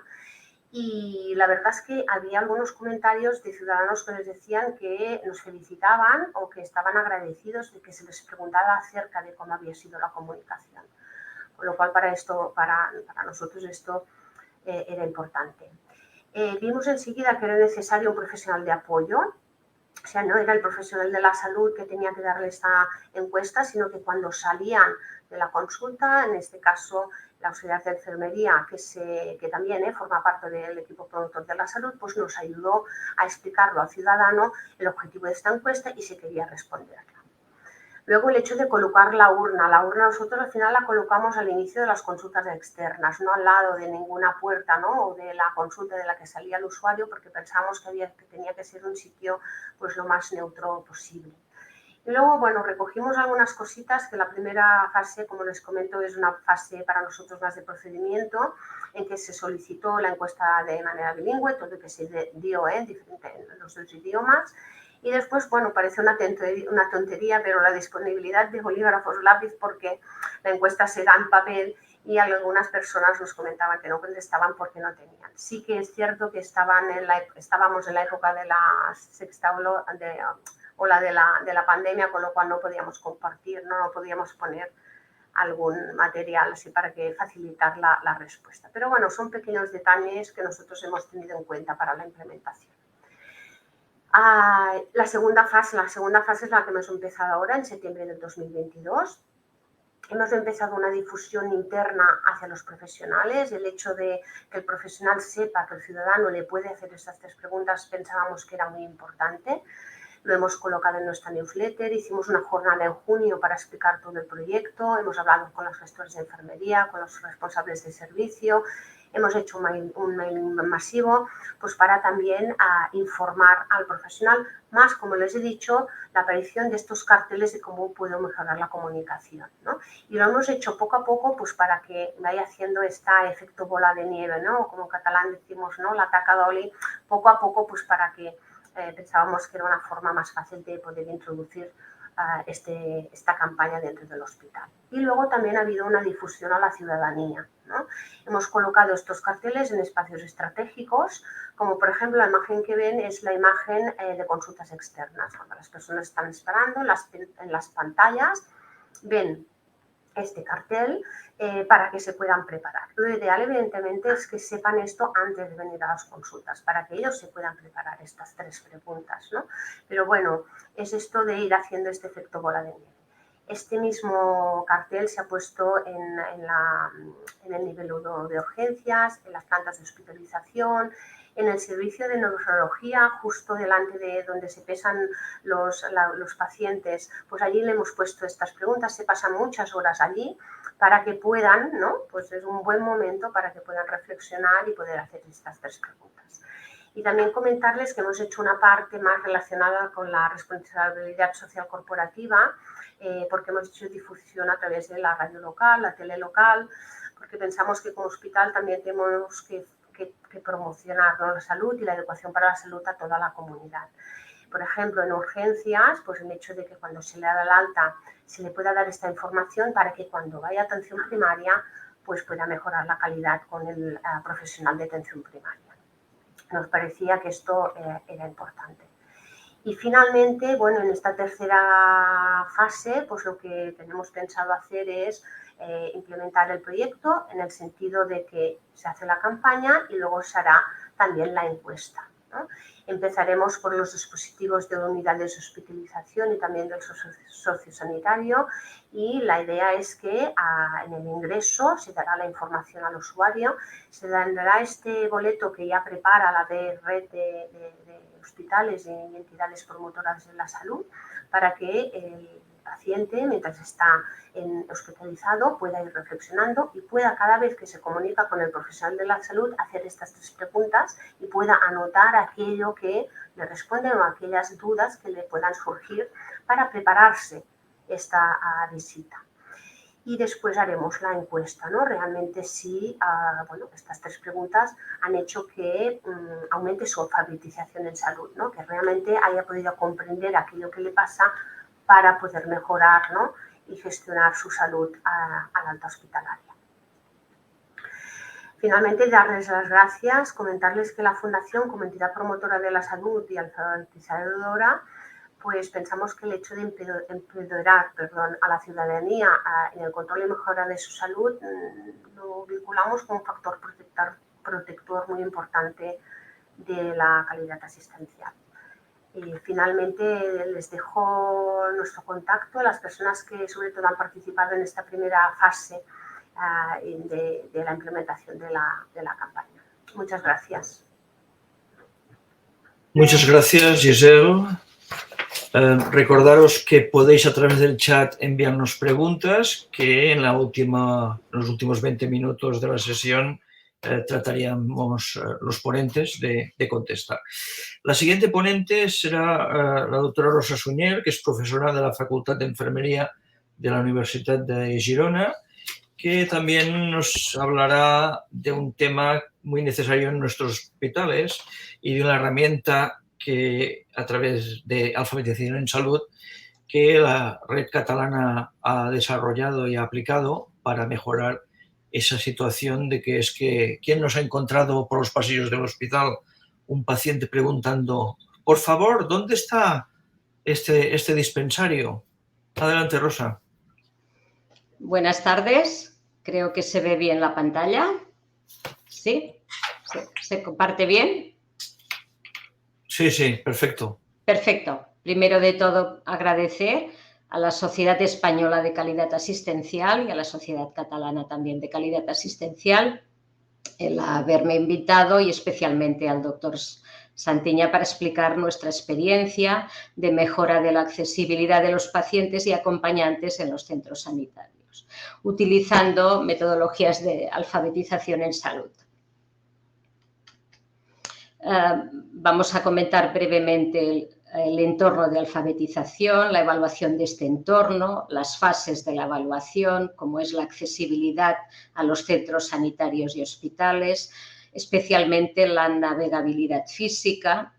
y la verdad es que había algunos comentarios de ciudadanos que les decían que nos felicitaban o que estaban agradecidos de que se les preguntara acerca de cómo había sido la comunicación. Con lo cual para nosotros esto era importante. Vimos enseguida que era necesario un profesional de apoyo, o sea, no era el profesional de la salud que tenía que darle esta encuesta, sino que cuando salían de la consulta, en este caso la auxiliar de enfermería, que también forma parte del equipo promotor de la salud, pues nos ayudó a explicarlo al ciudadano el objetivo de esta encuesta y si quería responderla. Luego el hecho de colocar la urna nosotros al final la colocamos al inicio de las consultas externas, no al lado de ninguna puerta, ¿no?, o de la consulta de la que salía el usuario, porque pensamos que tenía que ser un sitio pues lo más neutro posible. Y luego, bueno, recogimos algunas cositas, que la primera fase, como les comento, es una fase para nosotros más de procedimiento, en que se solicitó la encuesta de manera bilingüe, todo que se dio en los dos idiomas. Y después, bueno, parece una tontería, pero la disponibilidad de bolígrafos lápiz, porque la encuesta se da en papel y algunas personas nos comentaban que no contestaban porque no tenían. Sí que es cierto que estábamos en la época de la sexta ola de la pandemia, con lo cual no podíamos compartir, no podíamos poner algún material así para facilitar la respuesta. Pero bueno, son pequeños detalles que nosotros hemos tenido en cuenta para la implementación. La segunda fase es la que hemos empezado ahora, en septiembre del 2022. Hemos empezado una difusión interna hacia los profesionales. El hecho de que el profesional sepa que el ciudadano le puede hacer estas 3 preguntas pensábamos que era muy importante. Lo hemos colocado en nuestra newsletter, hicimos una jornada en junio para explicar todo el proyecto, hemos hablado con los gestores de enfermería, con los responsables de servicio, hemos hecho un mail masivo pues para también informar al profesional, más, como les he dicho, la aparición de estos carteles de cómo puedo mejorar la comunicación, ¿no? Y lo hemos hecho poco a poco pues para que vaya haciendo este efecto bola de nieve, ¿no? Como en catalán decimos, ¿no? La taca d'oli, poco a poco pues para que pensábamos que era una forma más fácil de poder introducir esta campaña dentro del hospital. Y luego también ha habido una difusión a la ciudadanía, ¿no? Hemos colocado estos carteles en espacios estratégicos, como por ejemplo la imagen que ven es la imagen de consultas externas. Cuando las personas están esperando, en las pantallas ven este cartel para que se puedan preparar. Lo ideal, evidentemente, es que sepan esto antes de venir a las consultas, para que ellos se puedan preparar estas 3 preguntas, ¿no? Pero bueno, es esto de ir haciendo este efecto bola de nieve. Este mismo cartel se ha puesto en el nivel 1 de urgencias, en las plantas de hospitalización, en el servicio de neurología, justo delante de donde se pesan los pacientes, pues allí le hemos puesto estas preguntas, se pasan muchas horas allí para que puedan, ¿no? Pues es un buen momento para que puedan reflexionar y poder hacer estas 3 preguntas. Y también comentarles que hemos hecho una parte más relacionada con la responsabilidad social corporativa, porque hemos hecho difusión a través de la radio local, la tele local, porque pensamos que como hospital también tenemos que promocionar, ¿no? La salud y la educación para la salud a toda la comunidad. Por ejemplo, en urgencias, pues el hecho de que cuando se le da el alta se le pueda dar esta información para que cuando vaya a atención primaria pues pueda mejorar la calidad con el profesional de atención primaria. Nos parecía que esto era importante. Y finalmente, bueno, en esta tercera fase, pues lo que tenemos pensado hacer es implementar el proyecto en el sentido de que se hace la campaña y luego se hará también la encuesta, ¿no? Empezaremos por los dispositivos de unidades de hospitalización y también del sociosanitario y la idea es que en el ingreso se dará la información al usuario, se dará este boleto que ya prepara la red de hospitales y entidades promotoras de la salud para que el paciente, mientras está hospitalizado, pueda ir reflexionando y pueda, cada vez que se comunica con el profesional de la salud, hacer estas 3 preguntas y pueda anotar aquello que le responden o aquellas dudas que le puedan surgir para prepararse esta visita. Y después haremos la encuesta, ¿no? Realmente si bueno, estas 3 preguntas han hecho que aumente su alfabetización en salud, ¿no? Que realmente haya podido comprender aquello que le pasa para poder mejorar, ¿no? Y gestionar su salud a la alta hospitalaria. Finalmente, darles las gracias, comentarles que la Fundación, como entidad promotora de la salud y alfabetizadora, pues pensamos que el hecho de empoderar a la ciudadanía en el control y mejora de su salud lo vinculamos con un factor protector muy importante de la calidad asistencial. Finalmente, les dejo nuestro contacto a las personas que sobre todo han participado en esta primera fase de la implementación de la campaña. Muchas gracias. Muchas gracias, Giselle. Recordaros que podéis a través del chat enviarnos preguntas que en los últimos 20 minutos de la sesión trataríamos los ponentes de contestar. La siguiente ponente será la doctora Rosa Sunyer, que es profesora de la Facultad de Enfermería de la Universidad de Girona, que también nos hablará de un tema muy necesario en nuestros hospitales y de una herramienta que a través de alfabetización en salud que la red catalana ha desarrollado y ha aplicado para mejorar esa situación de que es que ¿quién nos ha encontrado por los pasillos del hospital un paciente preguntando, por favor, ¿dónde está este dispensario? Adelante, Rosa. Buenas tardes. Creo que se ve bien la pantalla. ¿Sí? ¿Se comparte bien? Sí, sí, perfecto. Perfecto. Primero de todo, agradecer a la Sociedad Española de Calidad Asistencial y a la Sociedad Catalana también de Calidad Asistencial el haberme invitado y especialmente al doctor Santiña para explicar nuestra experiencia de mejora de la accesibilidad de los pacientes y acompañantes en los centros sanitarios, utilizando metodologías de alfabetización en salud. Vamos a comentar brevemente el entorno de alfabetización, la evaluación de este entorno, las fases de la evaluación, como es la accesibilidad a los centros sanitarios y hospitales, especialmente la navegabilidad física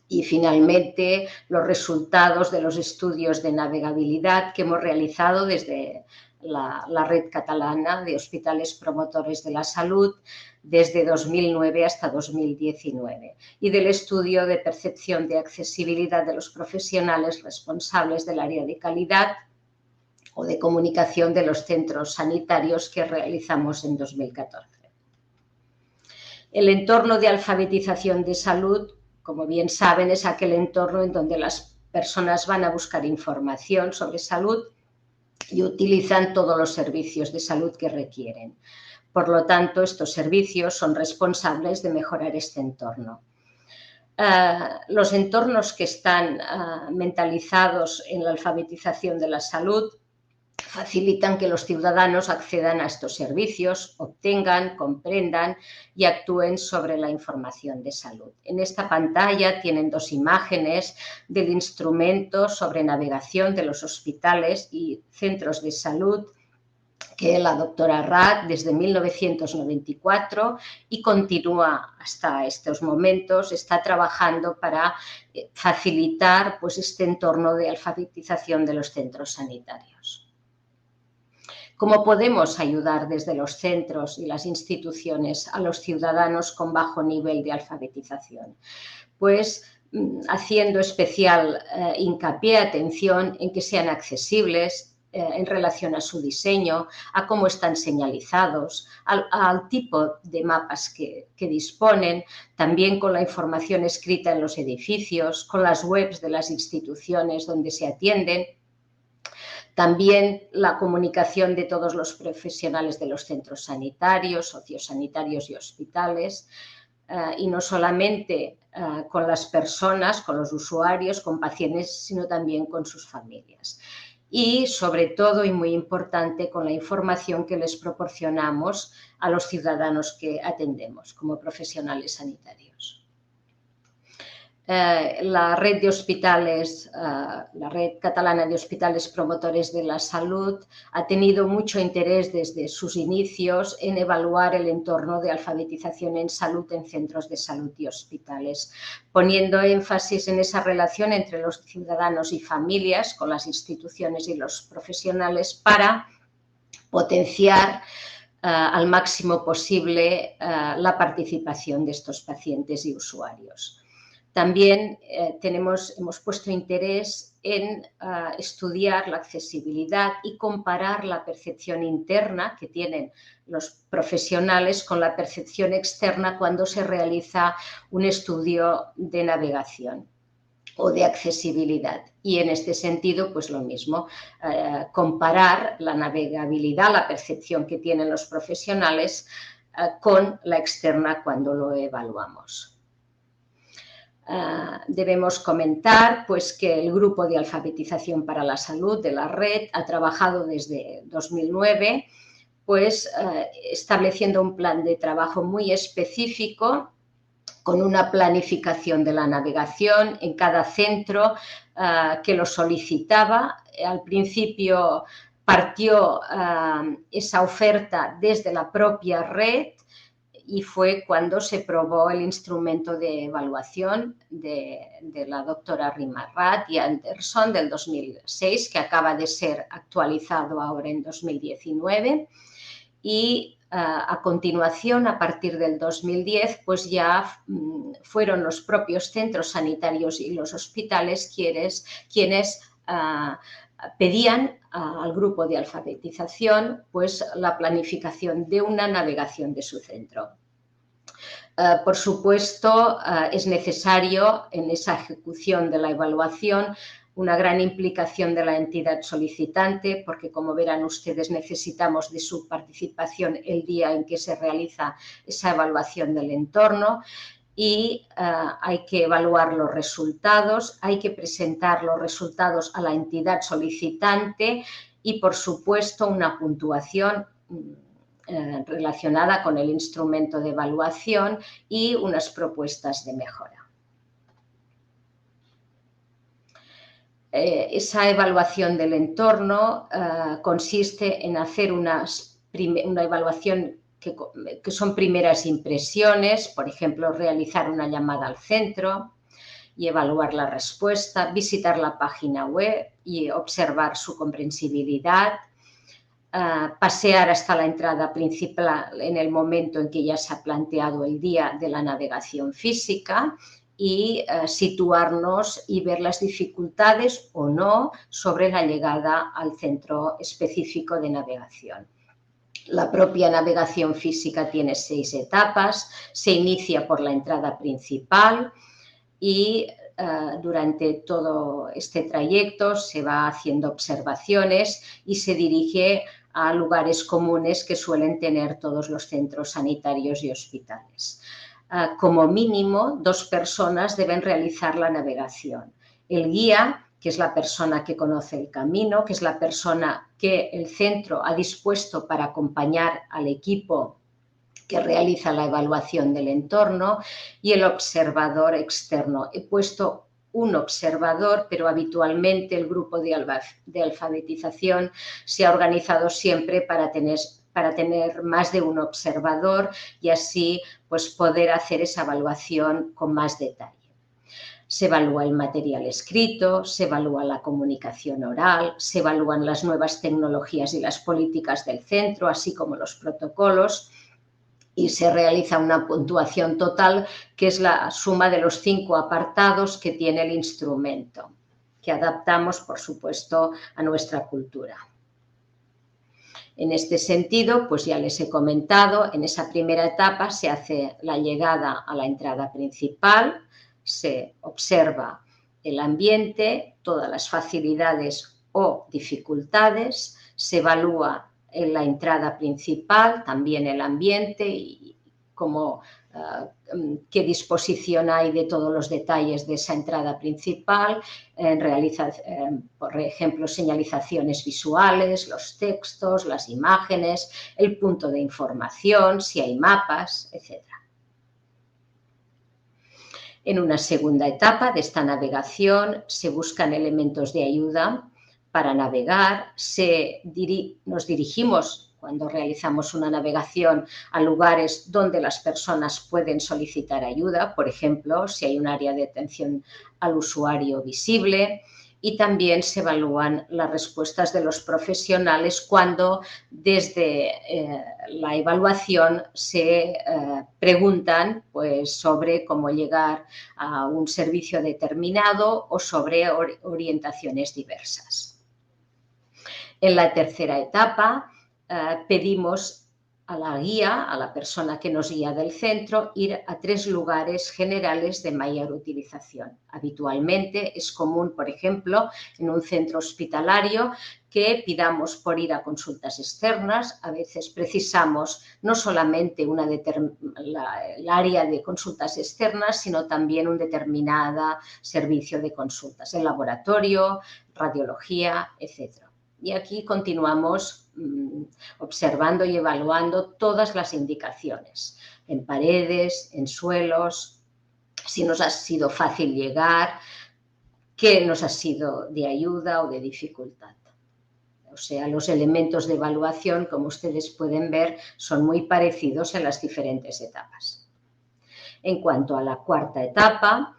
y finalmente los resultados de los estudios de navegabilidad que hemos realizado desde la Red Catalana de Hospitales Promotores de la Salud desde 2009 hasta 2019 y del estudio de percepción de accesibilidad de los profesionales responsables del área de calidad o de comunicación de los centros sanitarios que realizamos en 2014. El entorno de alfabetización de salud, como bien saben, es aquel entorno en donde las personas van a buscar información sobre salud y utilizan todos los servicios de salud que requieren. Por lo tanto, estos servicios son responsables de mejorar este entorno. Los entornos que están mentalizados en la alfabetización de la salud facilitan que los ciudadanos accedan a estos servicios, obtengan, comprendan y actúen sobre la información de salud. En esta pantalla tienen dos imágenes del instrumento sobre navegación de los hospitales y centros de salud que la doctora Rath desde 1994 y continúa hasta estos momentos, está trabajando para facilitar pues, este entorno de alfabetización de los centros sanitarios. ¿Cómo podemos ayudar desde los centros y las instituciones a los ciudadanos con bajo nivel de alfabetización? Pues haciendo especial hincapié, atención en que sean accesibles en relación a su diseño, a cómo están señalizados, al tipo de mapas que disponen, también con la información escrita en los edificios, con las webs de las instituciones donde se atienden. También la comunicación de todos los profesionales de los centros sanitarios, sociosanitarios y hospitales, y no solamente con las personas, con los usuarios, con pacientes, sino también con sus familias. Y sobre todo, y muy importante, con la información que les proporcionamos a los ciudadanos que atendemos como profesionales sanitarios. La red de hospitales, la Red Catalana de Hospitales Promotores de la Salud ha tenido mucho interés desde sus inicios en evaluar el entorno de alfabetización en salud en centros de salud y hospitales, poniendo énfasis en esa relación entre los ciudadanos y familias con las instituciones y los profesionales para potenciar al máximo posible la participación de estos pacientes y usuarios. También hemos puesto interés en estudiar la accesibilidad y comparar la percepción interna que tienen los profesionales con la percepción externa cuando se realiza un estudio de navegación o de accesibilidad. Y en este sentido, pues lo mismo, comparar la navegabilidad, la percepción que tienen los profesionales con la externa cuando lo evaluamos. Debemos comentar pues, que el Grupo de Alfabetización para la Salud de la Red ha trabajado desde 2009 pues, estableciendo un plan de trabajo muy específico con una planificación de la navegación en cada centro que lo solicitaba. Al principio partió esa oferta desde la propia red y fue cuando se probó el instrumento de evaluación de la doctora Rima Rath y Anderson del 2006, que acaba de ser actualizado ahora en 2019. Y a continuación, a partir del 2010, pues ya fueron los propios centros sanitarios y los hospitales quienes pedían al grupo de alfabetización pues, la planificación de una navegación de su centro. Por supuesto, es necesario en esa ejecución de la evaluación una gran implicación de la entidad solicitante, porque como verán ustedes necesitamos de su participación el día en que se realiza esa evaluación del entorno y hay que evaluar los resultados, hay que presentar los resultados a la entidad solicitante y por supuesto una puntuación relacionada con el instrumento de evaluación y unas propuestas de mejora. Esa evaluación del entorno consiste en hacer una evaluación que son primeras impresiones, por ejemplo, realizar una llamada al centro y evaluar la respuesta, visitar la página web y observar su comprensibilidad, pasear hasta la entrada principal en el momento en que ya se ha planteado el día de la navegación física y situarnos y ver las dificultades o no sobre la llegada al centro específico de navegación. La propia navegación física tiene 6 etapas, se inicia por la entrada principal y durante todo este trayecto se va haciendo observaciones y se dirige a lugares comunes que suelen tener todos los centros sanitarios y hospitales. Como mínimo, 2 personas deben realizar la navegación. El guía, que es la persona que conoce el camino, que es la persona que el centro ha dispuesto para acompañar al equipo que realiza la evaluación del entorno, y el observador externo. He puesto un observador, pero habitualmente el grupo de alfabetización se ha organizado siempre para tener más de un observador y así pues, poder hacer esa evaluación con más detalle. Se evalúa el material escrito, se evalúa la comunicación oral, se evalúan las nuevas tecnologías y las políticas del centro, así como los protocolos, y se realiza una puntuación total que es la suma de los 5 apartados que tiene el instrumento, que adaptamos, por supuesto, a nuestra cultura. En este sentido, pues ya les he comentado, en esa primera etapa se hace la llegada a la entrada principal, se observa el ambiente, todas las facilidades o dificultades, se evalúa en la entrada principal, también el ambiente y qué disposición hay de todos los detalles de esa entrada principal, por ejemplo, señalizaciones visuales, los textos, las imágenes, el punto de información, si hay mapas, etc. En una segunda etapa de esta navegación se buscan elementos de ayuda para navegar, nos dirigimos cuando realizamos una navegación a lugares donde las personas pueden solicitar ayuda, por ejemplo, si hay un área de atención al usuario visible, y también se evalúan las respuestas de los profesionales cuando desde la evaluación se preguntan pues, sobre cómo llegar a un servicio determinado o sobre orientaciones diversas. En la tercera etapa pedimos a la guía, a la persona que nos guía del centro, ir a 3 lugares generales de mayor utilización. Habitualmente es común, por ejemplo, en un centro hospitalario que pidamos por ir a consultas externas. A veces precisamos no solamente el área de consultas externas, sino también un determinado servicio de consultas, el laboratorio, radiología, etc. Y aquí continuamos observando y evaluando todas las indicaciones, en paredes, en suelos, si nos ha sido fácil llegar, qué nos ha sido de ayuda o de dificultad. O sea, los elementos de evaluación, como ustedes pueden ver, son muy parecidos en las diferentes etapas. En cuanto a la cuarta etapa,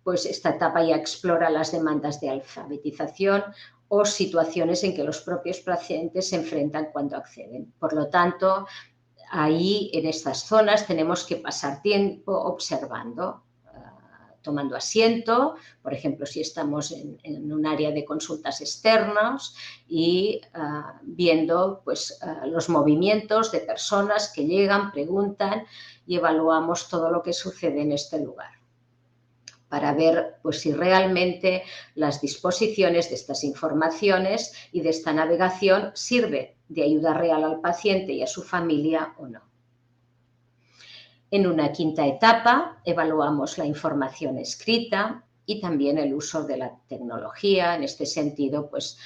pues esta etapa ya explora las demandas de alfabetización o situaciones en que los propios pacientes se enfrentan cuando acceden. Por lo tanto, ahí en estas zonas tenemos que pasar tiempo observando tomando asiento, por ejemplo, si estamos en un área de consultas externas y viendo pues, los movimientos de personas que llegan, preguntan y evaluamos todo lo que sucede en este lugar para ver pues, si realmente las disposiciones de estas informaciones y de esta navegación sirve de ayuda real al paciente y a su familia o no. En una quinta etapa evaluamos la información escrita y también el uso de la tecnología. En este sentido, pues,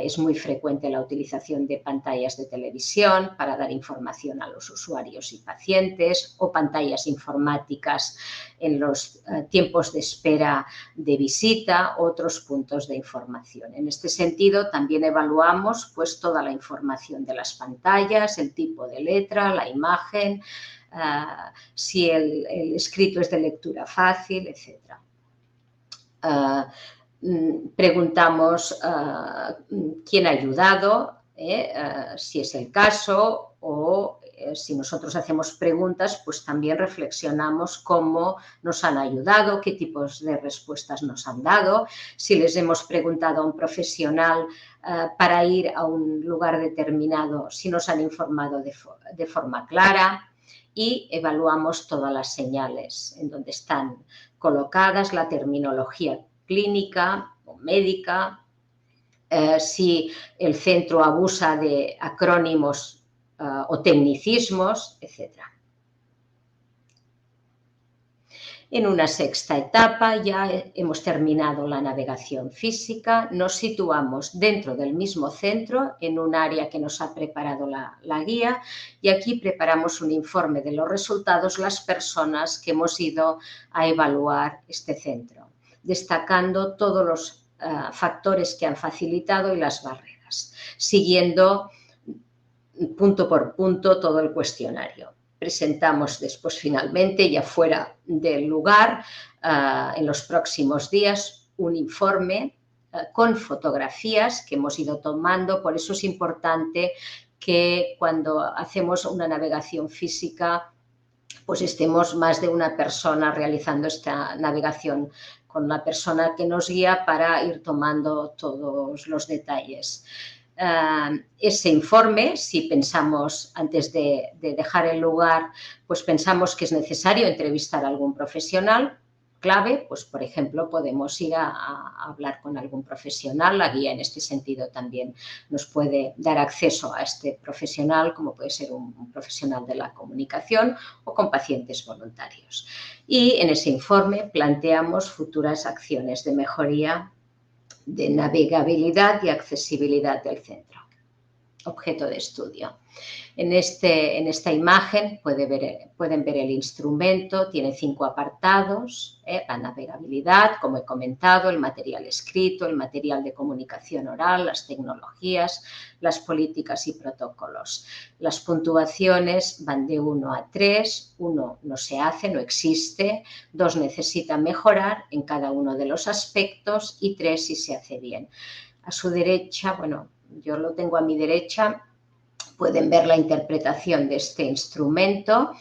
es muy frecuente la utilización de pantallas de televisión para dar información a los usuarios y pacientes o pantallas informáticas en los tiempos de espera de visita, otros puntos de información. En este sentido, también evaluamos pues, toda la información de las pantallas, el tipo de letra, la imagen, si el escrito es de lectura fácil, etc. Preguntamos quién ha ayudado, si es el caso, o si nosotros hacemos preguntas, pues también reflexionamos cómo nos han ayudado, qué tipos de respuestas nos han dado, si les hemos preguntado a un profesional para ir a un lugar determinado, si nos han informado de forma clara, y evaluamos todas las señales en donde están colocadas, la terminología clínica o médica, si el centro abusa de acrónimos o tecnicismos, etc. En una sexta etapa ya hemos terminado la navegación física, nos situamos dentro del mismo centro en un área que nos ha preparado la guía y aquí preparamos un informe de los resultados las personas que hemos ido a evaluar este centro, destacando todos los factores que han facilitado y las barreras, siguiendo punto por punto todo el cuestionario. Presentamos después finalmente, ya fuera del lugar, en los próximos días, un informe con fotografías que hemos ido tomando. Por eso es importante que cuando hacemos una navegación física, pues estemos más de una persona realizando esta navegación con la persona que nos guía para ir tomando todos los detalles. Ese informe, si pensamos antes de dejar el lugar, pues pensamos que es necesario entrevistar a algún profesional clave, pues por ejemplo podemos ir a hablar con algún profesional. La guía en este sentido también nos puede dar acceso a este profesional, como puede ser un profesional de la comunicación o con pacientes voluntarios. Y en ese informe planteamos futuras acciones de mejoría de navegabilidad y accesibilidad del centro. Objeto de estudio. En esta imagen pueden ver el instrumento, tiene 5 apartados, la navegabilidad, como he comentado, el material escrito, el material de comunicación oral, las tecnologías, las políticas y protocolos. Las puntuaciones van de 1 a 3, 1 no se hace, no existe, 2 necesita mejorar en cada uno de los aspectos y 3 si se hace bien. A su derecha, bueno, yo lo tengo a mi derecha, pueden ver la interpretación de este instrumento.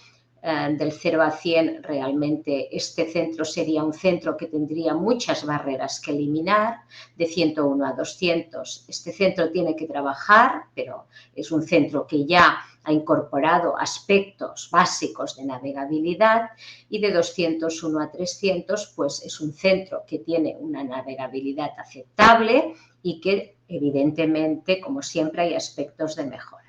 Del 0 a 100 realmente este centro sería un centro que tendría muchas barreras que eliminar. De 101 a 200 este centro tiene que trabajar, pero es un centro que ya ha incorporado aspectos básicos de navegabilidad, y de 201 a 300 pues es un centro que tiene una navegabilidad aceptable y que evidentemente, como siempre, hay aspectos de mejora.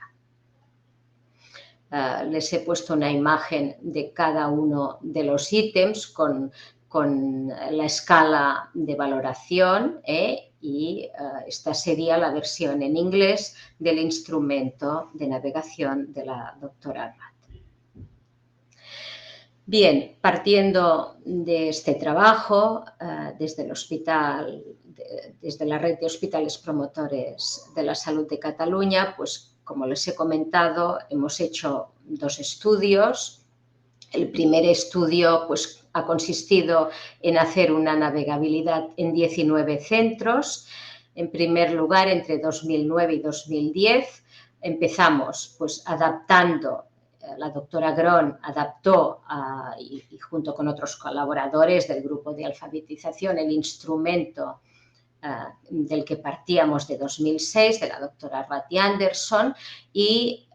Les he puesto una imagen de cada uno de los ítems con la escala de valoración y esta sería la versión en inglés del instrumento de navegación de la doctora Arbat. Bien, partiendo de este trabajo, desde el hospital, desde la red de hospitales promotores de la salud de Cataluña, pues como les he comentado, hemos hecho 2 estudios. El primer estudio pues, ha consistido en hacer una navegabilidad en 19 centros. En primer lugar, entre 2009 y 2010, empezamos pues, adaptando la doctora Gron adaptó, y junto con otros colaboradores del grupo de alfabetización, el instrumento del que partíamos de 2006, de la doctora Ratty Anderson, y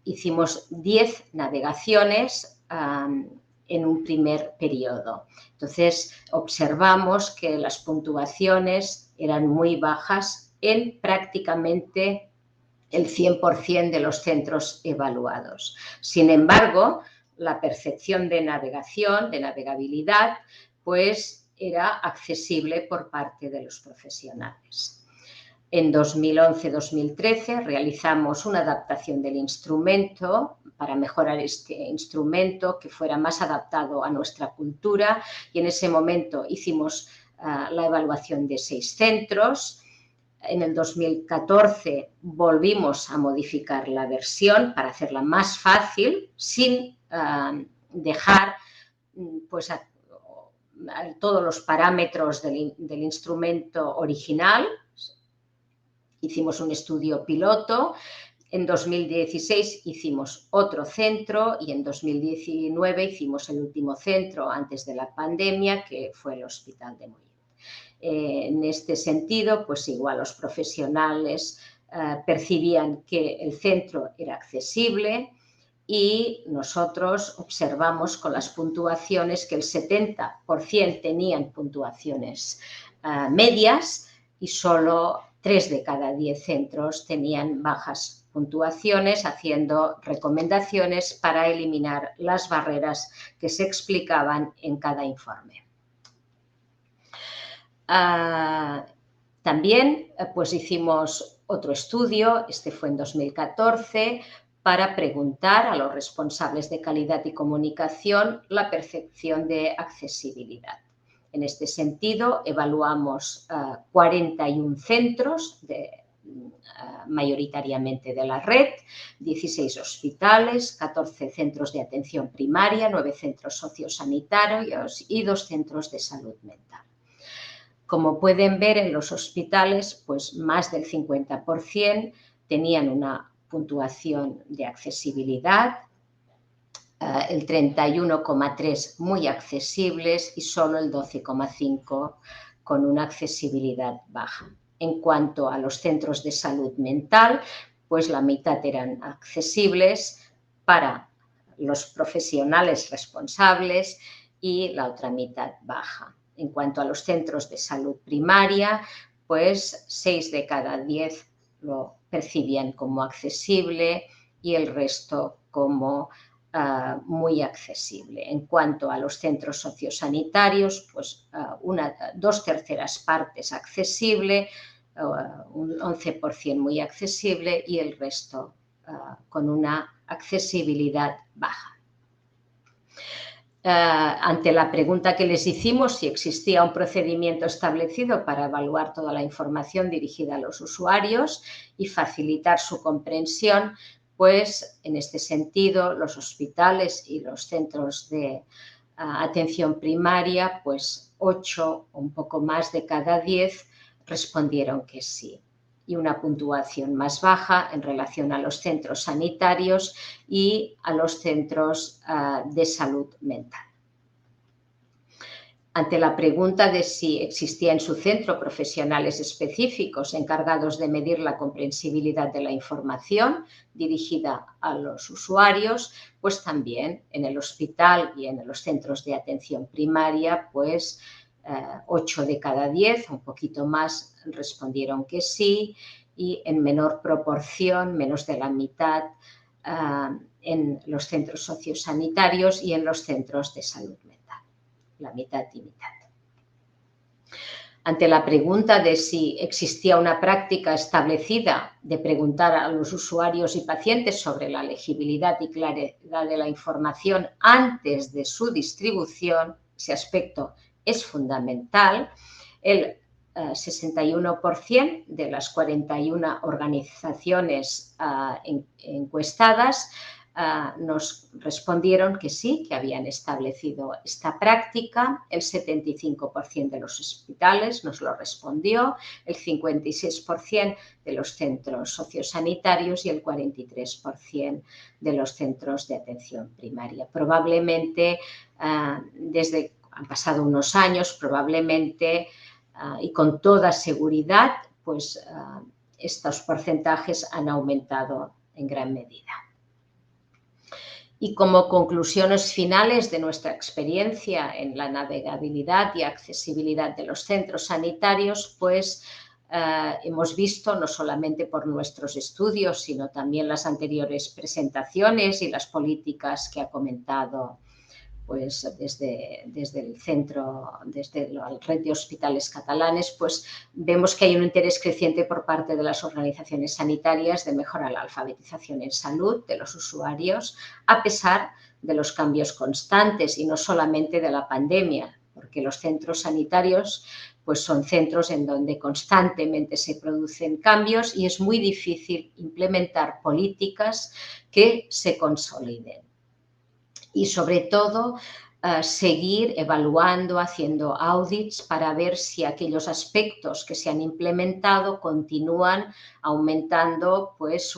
hicimos 10 navegaciones en un primer periodo. Entonces, observamos que las puntuaciones eran muy bajas en prácticamente el 100% de los centros evaluados. Sin embargo, la percepción de navegación, de navegabilidad, pues era accesible por parte de los profesionales. En 2011-2013 realizamos una adaptación del instrumento para mejorar este instrumento que fuera más adaptado a nuestra cultura, y en ese momento hicimos la evaluación de 6 centros. En el 2014 volvimos a modificar la versión para hacerla más fácil, sin dejar pues, todos los parámetros del instrumento original. Hicimos un estudio piloto. En 2016 hicimos otro centro y en 2019 hicimos el último centro antes de la pandemia, que fue el Hospital de Mollet. En este sentido, pues igual los profesionales percibían que el centro era accesible, y nosotros observamos con las puntuaciones que el 70% tenían puntuaciones medias y solo 3 de cada 10 centros tenían bajas puntuaciones, haciendo recomendaciones para eliminar las barreras que se explicaban en cada informe. También pues hicimos otro estudio, este fue en 2014, para preguntar a los responsables de calidad y comunicación la percepción de accesibilidad. En este sentido, evaluamos 41 centros, mayoritariamente de la red, 16 hospitales, 14 centros de atención primaria, 9 centros sociosanitarios y 2 centros de salud mental. Como pueden ver, en los hospitales, pues más del 50% tenían una puntuación de accesibilidad, el 31,3% muy accesibles y solo el 12,5% con una accesibilidad baja. En cuanto a los centros de salud mental, pues la mitad eran accesibles para los profesionales responsables y la otra mitad baja. En cuanto a los centros de salud primaria, pues 6 de cada 10 lo percibían como accesible y el resto como muy accesible. En cuanto a los centros sociosanitarios, pues 2/3 partes accesible, un 11% muy accesible y el resto con una accesibilidad baja. Ante la pregunta que les hicimos si existía un procedimiento establecido para evaluar toda la información dirigida a los usuarios y facilitar su comprensión, pues en este sentido los hospitales y los centros de atención primaria, pues 8 o un poco más de cada 10 respondieron que sí, y una puntuación más baja en relación a los centros sanitarios y a los centros de salud mental. Ante la pregunta de si existía en su centro profesionales específicos encargados de medir la comprensibilidad de la información dirigida a los usuarios, pues también en el hospital y en los centros de atención primaria, pues 8 de cada 10, un poquito más, respondieron que sí, y en menor proporción, menos de la mitad, en los centros sociosanitarios y en los centros de salud mental, la mitad y mitad. Ante la pregunta de si existía una práctica establecida de preguntar a los usuarios y pacientes sobre la legibilidad y claridad de la información antes de su distribución, ese aspecto es fundamental. El 61% de las 41 organizaciones encuestadas nos respondieron que sí, que habían establecido esta práctica. El 75% de los hospitales nos lo respondió, el 56% de los centros sociosanitarios y el 43% de los centros de atención primaria. Probablemente, han pasado unos años, probablemente, y con toda seguridad, pues estos porcentajes han aumentado en gran medida. Y como conclusiones finales de nuestra experiencia en la navegabilidad y accesibilidad de los centros sanitarios, pues hemos visto, no solamente por nuestros estudios, sino también las anteriores presentaciones y las políticas que ha comentado pues desde el centro, desde la red de hospitales catalanes, pues vemos que hay un interés creciente por parte de las organizaciones sanitarias de mejorar la alfabetización en salud de los usuarios, a pesar de los cambios constantes y no solamente de la pandemia, porque los centros sanitarios pues son centros en donde constantemente se producen cambios y es muy difícil implementar políticas que se consoliden. Y sobre todo seguir evaluando, haciendo audits para ver si aquellos aspectos que se han implementado continúan aumentando pues,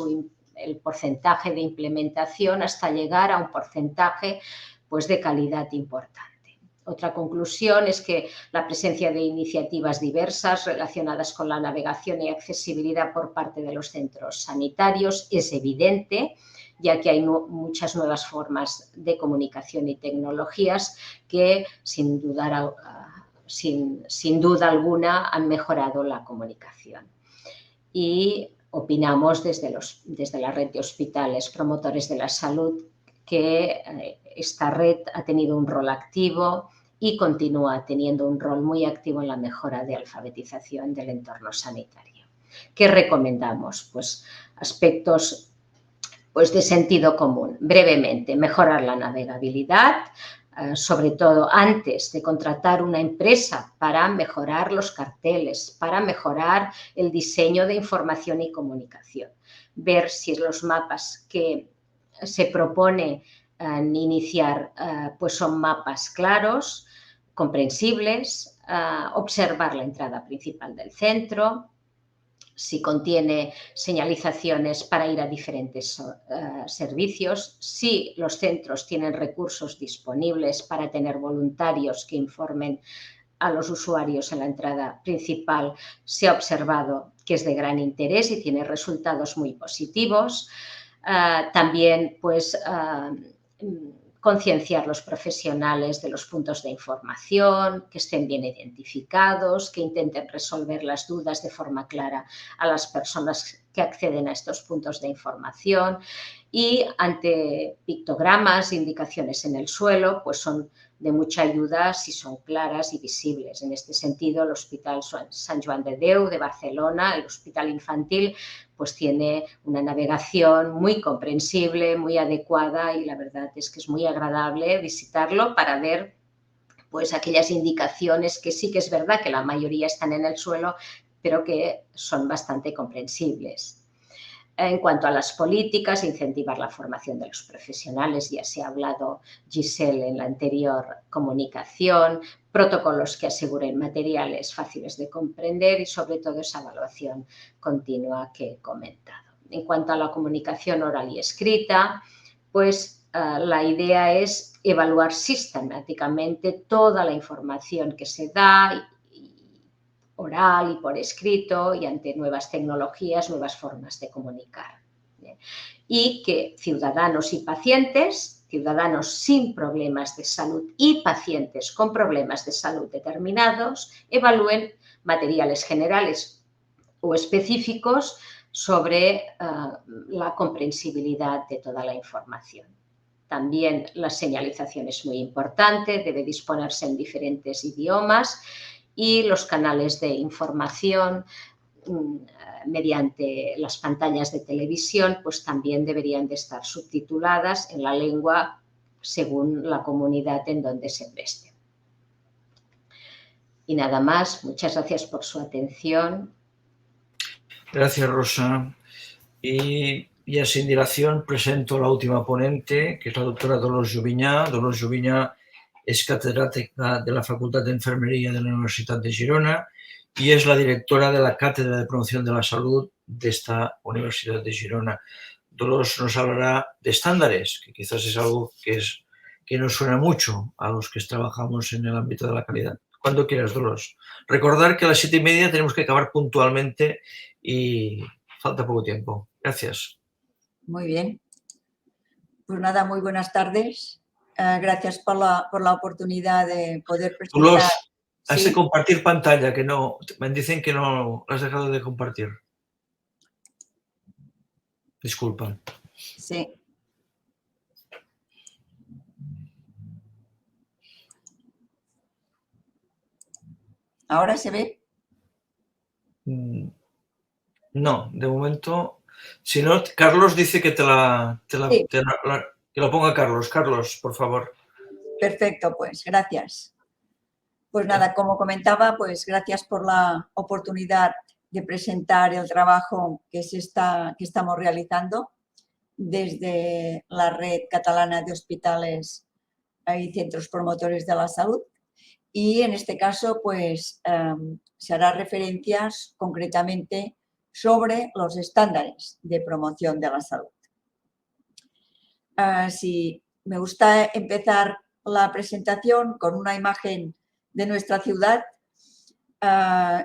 el porcentaje de implementación hasta llegar a un porcentaje pues, de calidad importante. Otra conclusión es que la presencia de iniciativas diversas relacionadas con la navegación y accesibilidad por parte de los centros sanitarios es evidente, ya que hay muchas nuevas formas de comunicación y tecnologías que sin duda alguna han mejorado la comunicación. Y opinamos desde la red de hospitales promotores de la salud que esta red ha tenido un rol activo y continúa teniendo un rol muy activo en la mejora de alfabetización del entorno sanitario. ¿Qué recomendamos? Pues aspectos pues de sentido común. Brevemente, mejorar la navegabilidad, sobre todo antes de contratar una empresa para mejorar los carteles, para mejorar el diseño de información y comunicación. Ver si los mapas que se propone iniciar pues son mapas claros, comprensibles, observar la entrada principal del centro, si contiene señalizaciones para ir a diferentes servicios, si los centros tienen recursos disponibles para tener voluntarios que informen a los usuarios en la entrada principal, se ha observado que es de gran interés y tiene resultados muy positivos. También, pues, concienciar los profesionales de los puntos de información, que estén bien identificados, que intenten resolver las dudas de forma clara a las personas que acceden a estos puntos de información y ante pictogramas, indicaciones en el suelo, pues son de mucha ayuda si son claras y visibles. En este sentido, el Hospital Sant Joan de Déu de Barcelona, el hospital infantil, pues tiene una navegación muy comprensible, muy adecuada y la verdad es que es muy agradable visitarlo para ver pues aquellas indicaciones que sí que es verdad que la mayoría están en el suelo, pero que son bastante comprensibles. En cuanto a las políticas, incentivar la formación de los profesionales, ya se ha hablado Giselle en la anterior comunicación, protocolos que aseguren materiales fáciles de comprender y sobre todo esa evaluación continua que he comentado. En cuanto a la comunicación oral y escrita, pues la idea es evaluar sistemáticamente toda la información que se da oral y por escrito y ante nuevas tecnologías, nuevas formas de comunicar. Y que ciudadanos y pacientes, ciudadanos sin problemas de salud y pacientes con problemas de salud determinados, evalúen materiales generales o específicos sobre la comprensibilidad de toda la información. También la señalización es muy importante, debe disponerse en diferentes idiomas y los canales de información mediante las pantallas de televisión pues también deberían de estar subtituladas en la lengua según la comunidad en donde se preste. Y nada más, muchas gracias por su atención. Gracias, Rosa. Y y ya sin dilación presento la última ponente, que es la doctora Dolors Jubinyà. Dolors Jubinyà es catedrática de la Facultad de Enfermería de la Universidad de Girona y es la directora de la Cátedra de Promoción de la Salud de esta Universidad de Girona. Dolors nos hablará de estándares, que quizás es algo que nos suena mucho a los que trabajamos en el ámbito de la calidad. Cuando quieras, Dolors. Recordar que a las 7:30 tenemos que acabar puntualmente y falta poco tiempo. Gracias. Muy bien. Pues nada, muy buenas tardes. Gracias por la oportunidad de poder presentar. Dolors, has ¿Sí? de compartir pantalla, que no, me dicen que no has dejado de compartir. Disculpa. Sí. ¿Ahora se ve? No, de momento. Si no, Carlos dice que Sí. que lo ponga Carlos. Carlos, por favor. Perfecto, pues gracias. Pues nada, como comentaba, pues gracias por la oportunidad de presentar el trabajo que estamos realizando desde la Red Catalana de Hospitales y Centros Promotores de la Salud. Y en este caso, pues se hará referencias concretamente sobre los estándares de promoción de la salud. Si me gusta empezar la presentación con una imagen de nuestra ciudad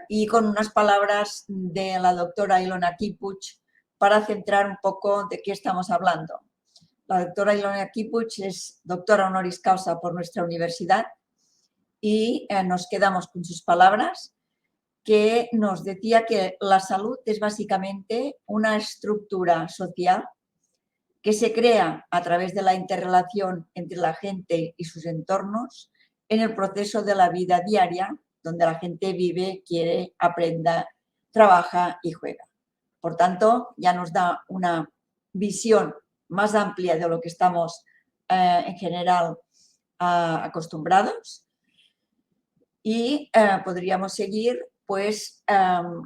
y con unas palabras de la doctora Ilona Kipuch para centrar un poco de qué estamos hablando. La doctora Ilona Kipuch es doctora honoris causa por nuestra universidad y nos quedamos con sus palabras, que nos decía que la salud es básicamente una estructura social que se crea a través de la interrelación entre la gente y sus entornos en el proceso de la vida diaria, donde la gente vive, quiere, aprenda, trabaja y juega. Por tanto, ya nos da una visión más amplia de lo que estamos en general acostumbrados. Y podríamos seguir pues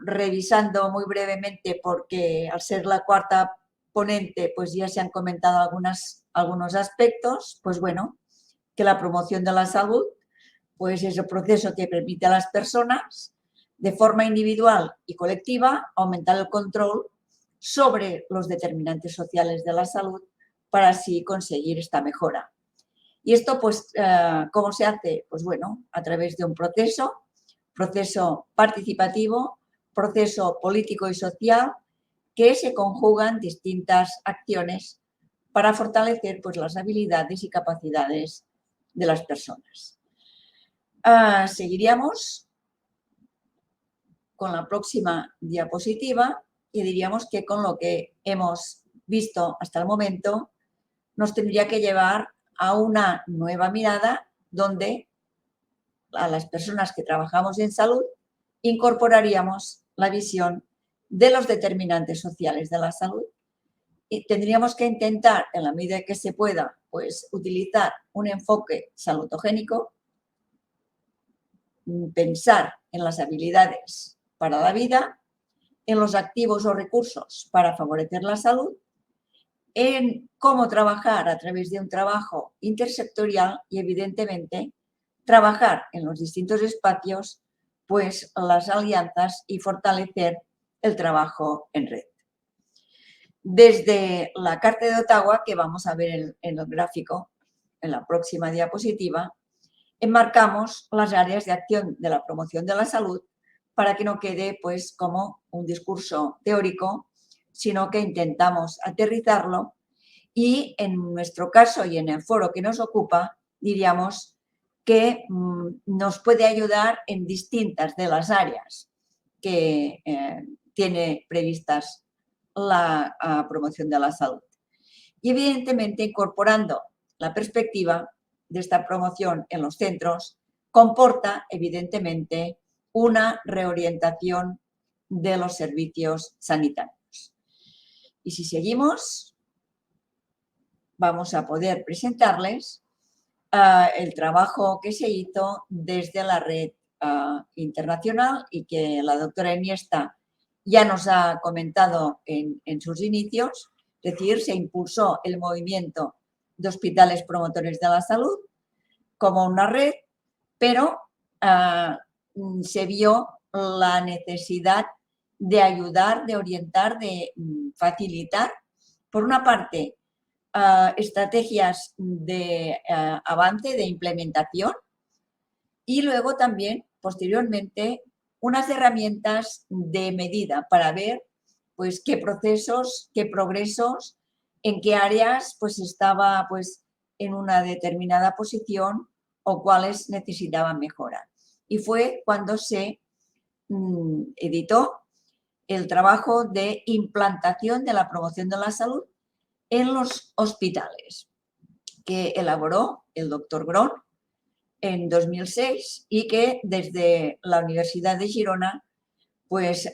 revisando muy brevemente, porque al ser la cuarta ponente pues ya se han comentado algunos aspectos. Pues bueno, que la promoción de la salud pues es el proceso que permite a las personas de forma individual y colectiva aumentar el control sobre los determinantes sociales de la salud para así conseguir esta mejora. Y esto, pues, ¿cómo se hace? Pues bueno, a través de un proceso participativo, proceso político y social, que se conjugan distintas acciones para fortalecer pues, las habilidades y capacidades de las personas. Seguiríamos con la próxima diapositiva y diríamos que con lo que hemos visto hasta el momento nos tendría que llevar a una nueva mirada donde a las personas que trabajamos en salud incorporaríamos la visión de los determinantes sociales de la salud y tendríamos que intentar, en la medida que se pueda, pues utilizar un enfoque salutogénico, pensar en las habilidades para la vida, en los activos o recursos para favorecer la salud, en cómo trabajar a través de un trabajo intersectorial y, evidentemente, trabajar en los distintos espacios, pues las alianzas y fortalecer el trabajo en red. Desde la Carta de Ottawa, que vamos a ver en el gráfico, en la próxima diapositiva, enmarcamos las áreas de acción de la promoción de la salud para que no quede pues como un discurso teórico, sino que intentamos aterrizarlo y en nuestro caso y en el foro que nos ocupa, diríamos que nos puede ayudar en distintas de las áreas que tiene previstas la promoción de la salud. Y evidentemente incorporando la perspectiva de esta promoción en los centros comporta evidentemente una reorientación de los servicios sanitarios. Y si seguimos, vamos a poder presentarles el trabajo que se hizo desde la red internacional y que la doctora Iniesta ya nos ha comentado en sus inicios, Es decir, se impulsó el movimiento de hospitales promotores de la salud como una red, pero se vio la necesidad de ayudar, de orientar, de facilitar, por una parte, estrategias de avance, de implementación, y luego también, posteriormente, unas herramientas de medida para ver pues, qué procesos, qué progresos, en qué áreas pues, estaba pues, en una determinada posición o cuáles necesitaban mejora. Y fue cuando se editó el trabajo de implantación de la promoción de la salud en los hospitales, que elaboró el doctor Gron en 2006 y que desde la Universidad de Girona pues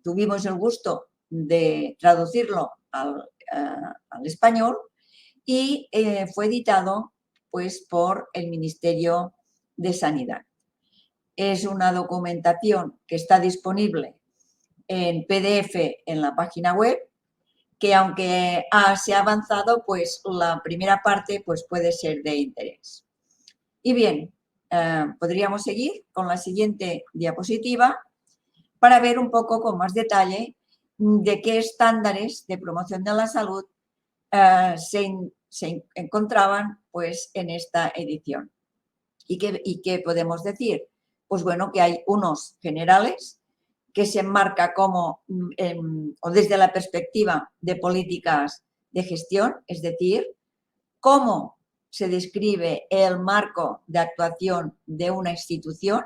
tuvimos el gusto de traducirlo al español y fue editado pues por el Ministerio de Sanidad. Es una documentación que está disponible en PDF en la página web, que aunque se ha avanzado, pues la primera parte pues, puede ser de interés. Y bien, podríamos seguir con la siguiente diapositiva para ver un poco con más detalle de qué estándares de promoción de la salud se encontraban pues, en esta edición. ¿Y qué podemos decir? Pues bueno, que hay unos generales que se enmarca como, o desde la perspectiva de políticas de gestión, es decir, cómo se describe el marco de actuación de una institución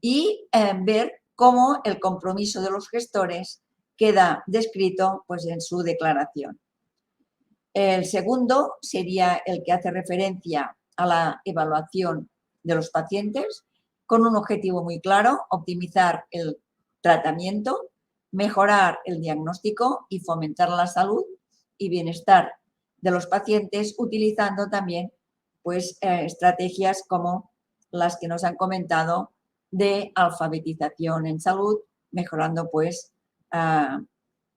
y ver cómo el compromiso de los gestores queda descrito pues, en su declaración. El segundo sería el que hace referencia a la evaluación de los pacientes con un objetivo muy claro, optimizar el tratamiento, mejorar el diagnóstico y fomentar la salud y bienestar de los pacientes utilizando también pues, estrategias como las que nos han comentado de alfabetización en salud, mejorando pues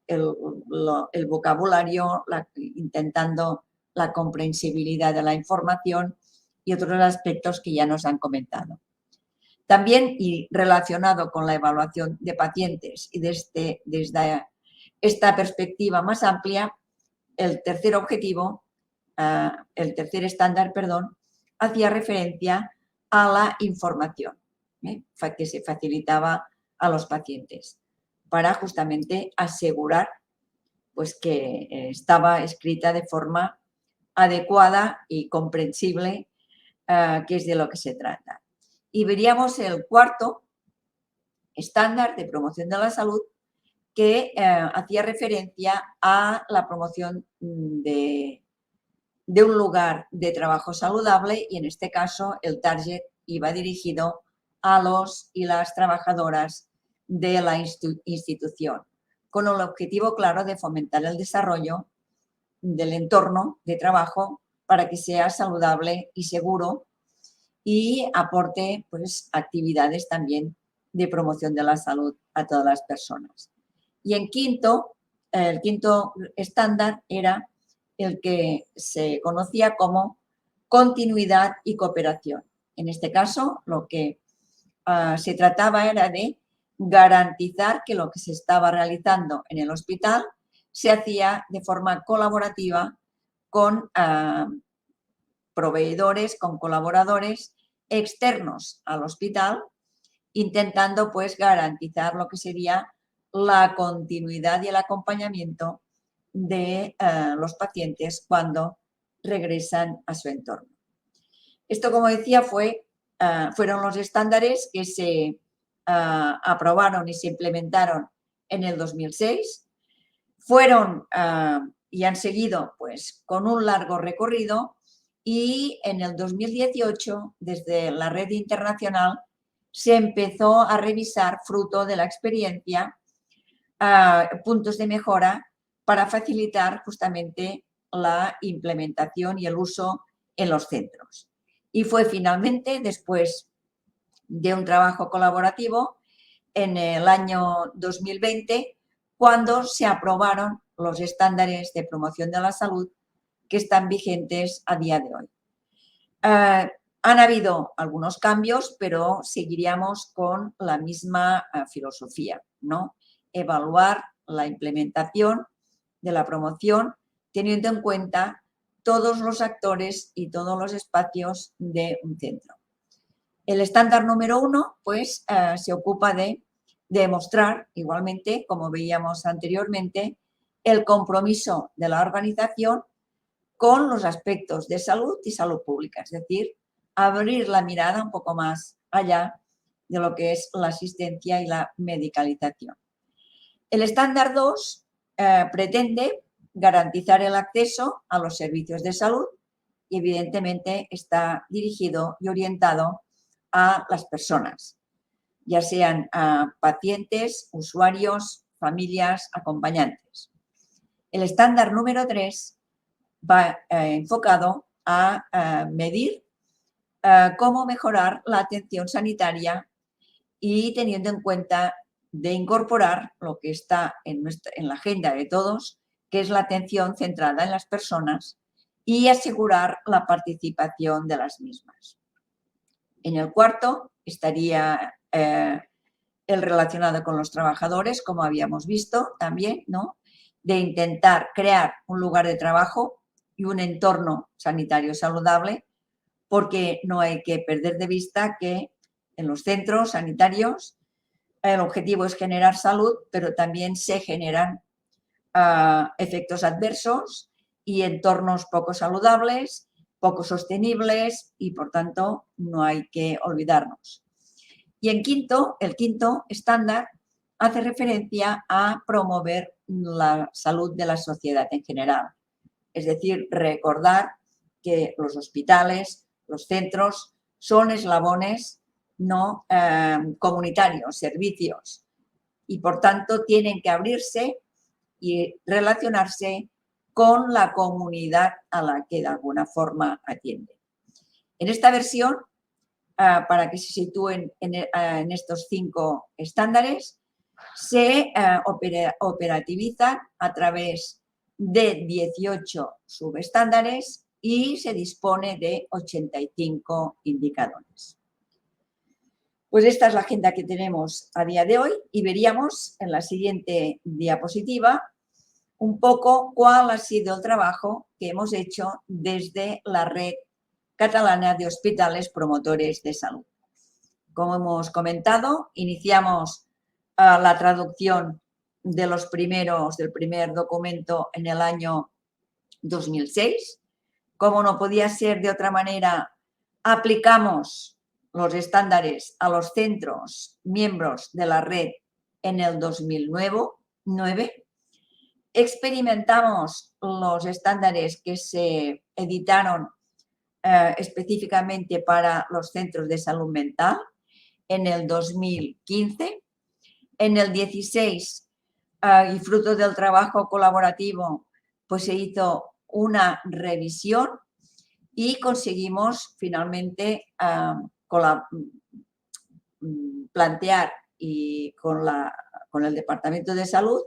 el vocabulario, intentando la comprensibilidad de la información y otros aspectos que ya nos han comentado. También, y relacionado con la evaluación de pacientes y desde esta perspectiva más amplia, el tercer objetivo, el tercer estándar, perdón, hacía referencia a la información que se facilitaba a los pacientes para justamente asegurar pues, que estaba escrita de forma adecuada y comprensible, que es de lo que se trata. Y veríamos el cuarto estándar de promoción de la salud que hacía referencia a la promoción de un lugar de trabajo saludable y en este caso el target iba dirigido a los y las trabajadoras de la institución, con el objetivo claro de fomentar el desarrollo del entorno de trabajo para que sea saludable y seguro y aporte pues, actividades también de promoción de la salud a todas las personas. Y el quinto estándar era el que se conocía como continuidad y cooperación. En este caso, lo que se trataba era de garantizar que lo que se estaba realizando en el hospital se hacía de forma colaborativa con proveedores, con colaboradores externos al hospital, intentando pues garantizar lo que sería la continuidad y el acompañamiento de los pacientes cuando regresan a su entorno. Esto, como decía, fueron los estándares que se aprobaron y se implementaron en el 2006. Fueron y han seguido pues, con un largo recorrido y en el 2018, desde la red internacional, se empezó a revisar, fruto de la experiencia, puntos de mejora para facilitar justamente la implementación y el uso en los centros. Y fue finalmente, después de un trabajo colaborativo, en el año 2020, cuando se aprobaron los estándares de promoción de la salud que están vigentes a día de hoy. Han habido algunos cambios, pero seguiríamos con la misma filosofía, ¿no? Evaluar la implementación de la promoción teniendo en cuenta todos los actores y todos los espacios de un centro. El estándar número 1, pues, se ocupa de demostrar, igualmente, como veíamos anteriormente, el compromiso de la organización con los aspectos de salud y salud pública, es decir, abrir la mirada un poco más allá de lo que es la asistencia y la medicalización. El estándar 2 pretende garantizar el acceso a los servicios de salud y, evidentemente, está dirigido y orientado a las personas, ya sean pacientes, usuarios, familias, acompañantes. El estándar número 3 va enfocado a medir cómo mejorar la atención sanitaria y teniendo en cuenta de incorporar lo que está en la agenda de todos, que es la atención centrada en las personas y asegurar la participación de las mismas. En el cuarto estaría el relacionado con los trabajadores, como habíamos visto también, ¿no? De intentar crear un lugar de trabajo y un entorno sanitario saludable, porque no hay que perder de vista que en los centros sanitarios el objetivo es generar salud, pero también se generan efectos adversos y entornos poco saludables, poco sostenibles y, por tanto, no hay que olvidarnos. Y el quinto estándar hace referencia a promover la salud de la sociedad en general. Es decir, recordar que los hospitales, los centros, son eslabones no comunitarios, servicios, y por tanto tienen que abrirse y relacionarse con la comunidad a la que de alguna forma atienden. En esta versión, para que se sitúen en estos 5 estándares, se operativizan a través de 18 subestándares y se dispone de 85 indicadores. Pues esta es la agenda que tenemos a día de hoy y veríamos en la siguiente diapositiva un poco cuál ha sido el trabajo que hemos hecho desde la Red Catalana de Hospitales Promotores de Salud. Como hemos comentado, iniciamos la traducción del primer documento en el año 2006. Como no podía ser de otra manera, aplicamos los estándares a los centros miembros de la red en el 2009. Experimentamos los estándares que se editaron específicamente para los centros de salud mental en el 2015. En el 16, y fruto del trabajo colaborativo, pues se hizo una revisión y conseguimos finalmente plantear y con el Departamento de Salud,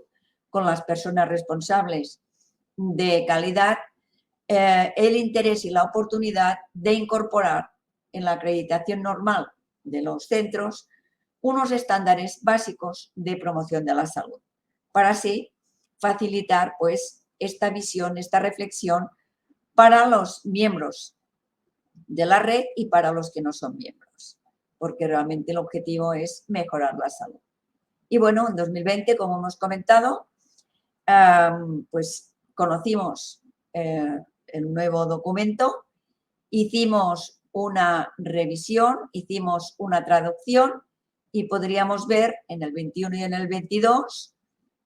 con las personas responsables de calidad, el interés y la oportunidad de incorporar en la acreditación normal de los centros unos estándares básicos de promoción de la salud, para así facilitar pues esta visión, esta reflexión para los miembros de la red y para los que no son miembros, porque realmente el objetivo es mejorar la salud. Y bueno, en 2020, como hemos comentado, pues conocimos el nuevo documento, hicimos una revisión, hicimos una traducción y podríamos ver en el 21 y en el 22,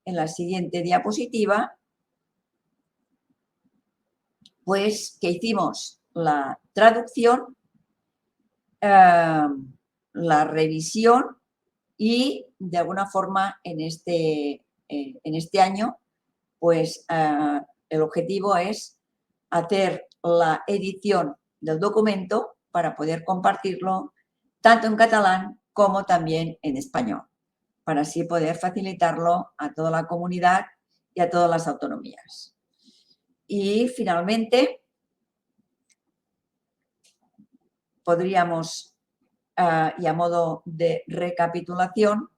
en la siguiente diapositiva, pues que hicimos la traducción, la revisión y de alguna forma en este año pues el objetivo es hacer la edición del documento para poder compartirlo tanto en catalán como también en español, para así poder facilitarlo a toda la comunidad y a todas las autonomías. Y finalmente, podríamos, y a modo de recapitulación,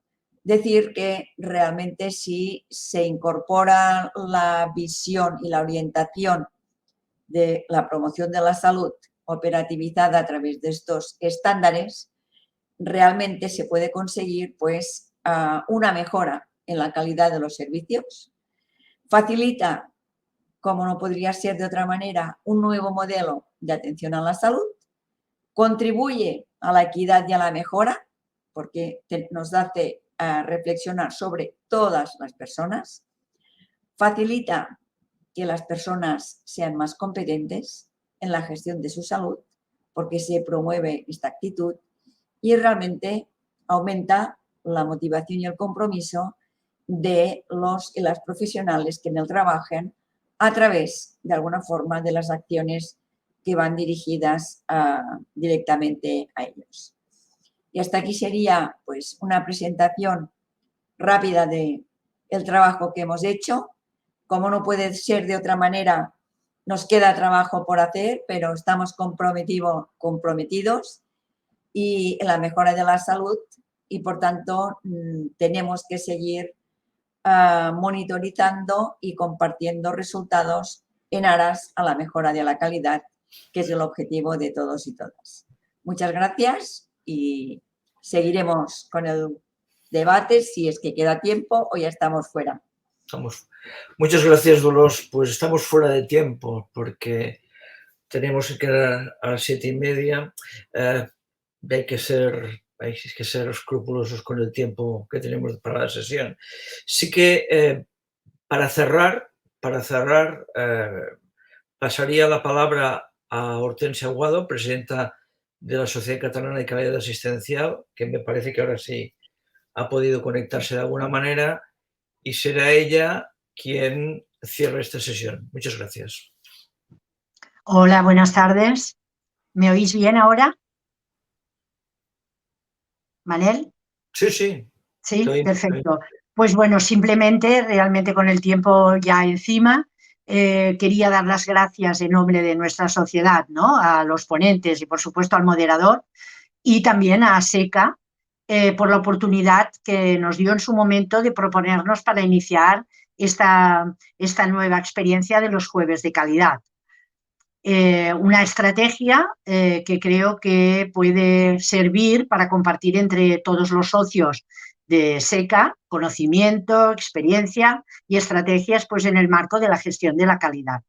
decir que realmente si se incorpora la visión y la orientación de la promoción de la salud operativizada a través de estos estándares, realmente se puede conseguir pues, una mejora en la calidad de los servicios, facilita, como no podría ser de otra manera, un nuevo modelo de atención a la salud, contribuye a la equidad y a la mejora, porque nos hace reflexionar sobre todas las personas, facilita que las personas sean más competentes en la gestión de su salud, porque se promueve esta actitud y realmente aumenta la motivación y el compromiso de los y las profesionales que en él trabajan a través, de alguna forma, de las acciones que van dirigidas directamente a ellos. Y hasta aquí sería pues, una presentación rápida del trabajo que hemos hecho. Como no puede ser de otra manera, nos queda trabajo por hacer, pero estamos comprometidos y en la mejora de la salud y, por tanto, tenemos que seguir monitorizando y compartiendo resultados en aras a la mejora de la calidad, que es el objetivo de todos y todas. Muchas gracias y seguiremos con el debate si es que queda tiempo o ya estamos fuera. Muchas gracias, Dolors. Pues estamos fuera de tiempo porque tenemos que quedar a las 7:30. Hay que ser escrupulosos con el tiempo que tenemos para la sesión. Sí que para cerrar, pasaría la palabra a Hortensia Aguado, presidenta de la Sociedad Catalana de Calidad Asistencial, que me parece que ahora sí ha podido conectarse de alguna manera, y será ella quien cierre esta sesión. Muchas gracias. Hola, buenas tardes. ¿Me oís bien ahora? ¿Manel? Sí, sí. Sí, perfecto. Pues bueno, simplemente, realmente con el tiempo ya encima, quería dar las gracias en nombre de nuestra sociedad, ¿no? A los ponentes y, por supuesto, al moderador y también a SECA por la oportunidad que nos dio en su momento de proponernos para iniciar esta nueva experiencia de los jueves de calidad. Una estrategia que creo que puede servir para compartir entre todos los socios de SECA conocimiento, experiencia y estrategias pues, en el marco de la gestión de la calidad.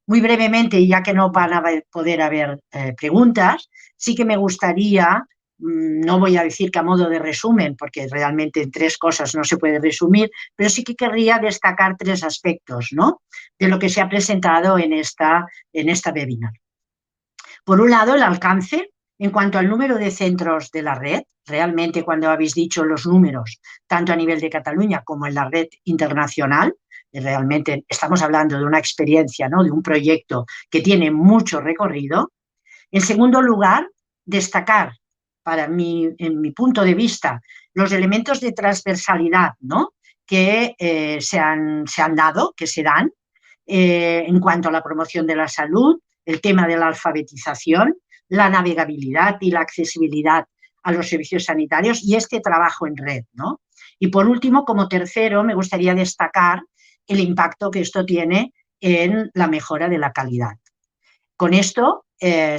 Muy brevemente, ya que no van a poder haber preguntas, sí que me gustaría, no voy a decir que a modo de resumen, porque realmente en 3 cosas no se puede resumir, pero sí que querría destacar 3 aspectos, ¿no?, de lo que se ha presentado en esta webinar. Por un lado, el alcance en cuanto al número de centros de la red. Realmente, cuando habéis dicho los números, tanto a nivel de Cataluña como en la red internacional, realmente estamos hablando de una experiencia, ¿no?, de un proyecto que tiene mucho recorrido. En segundo lugar, destacar, en mi punto de vista, los elementos de transversalidad, ¿no?, que se han dado, que se dan, en cuanto a la promoción de la salud, el tema de la alfabetización, la navegabilidad y la accesibilidad a los servicios sanitarios y este trabajo en red, ¿no? Y por último, como tercero, me gustaría destacar el impacto que esto tiene en la mejora de la calidad. Con esto,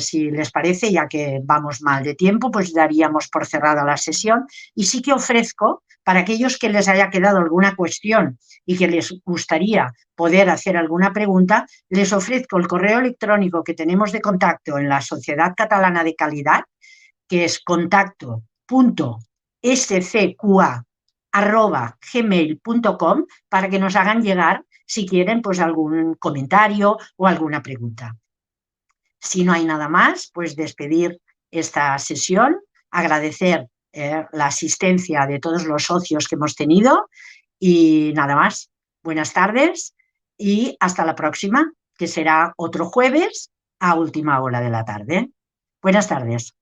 si les parece, ya que vamos mal de tiempo, pues daríamos por cerrada la sesión y sí que ofrezco, para aquellos que les haya quedado alguna cuestión y que les gustaría poder hacer alguna pregunta, les ofrezco el correo electrónico que tenemos de contacto en la Sociedad Catalana de Calidad, que es contacto.scqa@gmail.com, para que nos hagan llegar, si quieren, pues algún comentario o alguna pregunta. Si no hay nada más, pues despedir esta sesión, agradecer la asistencia de todos los socios que hemos tenido y nada más. Buenas tardes y hasta la próxima, que será otro jueves a última hora de la tarde. Buenas tardes.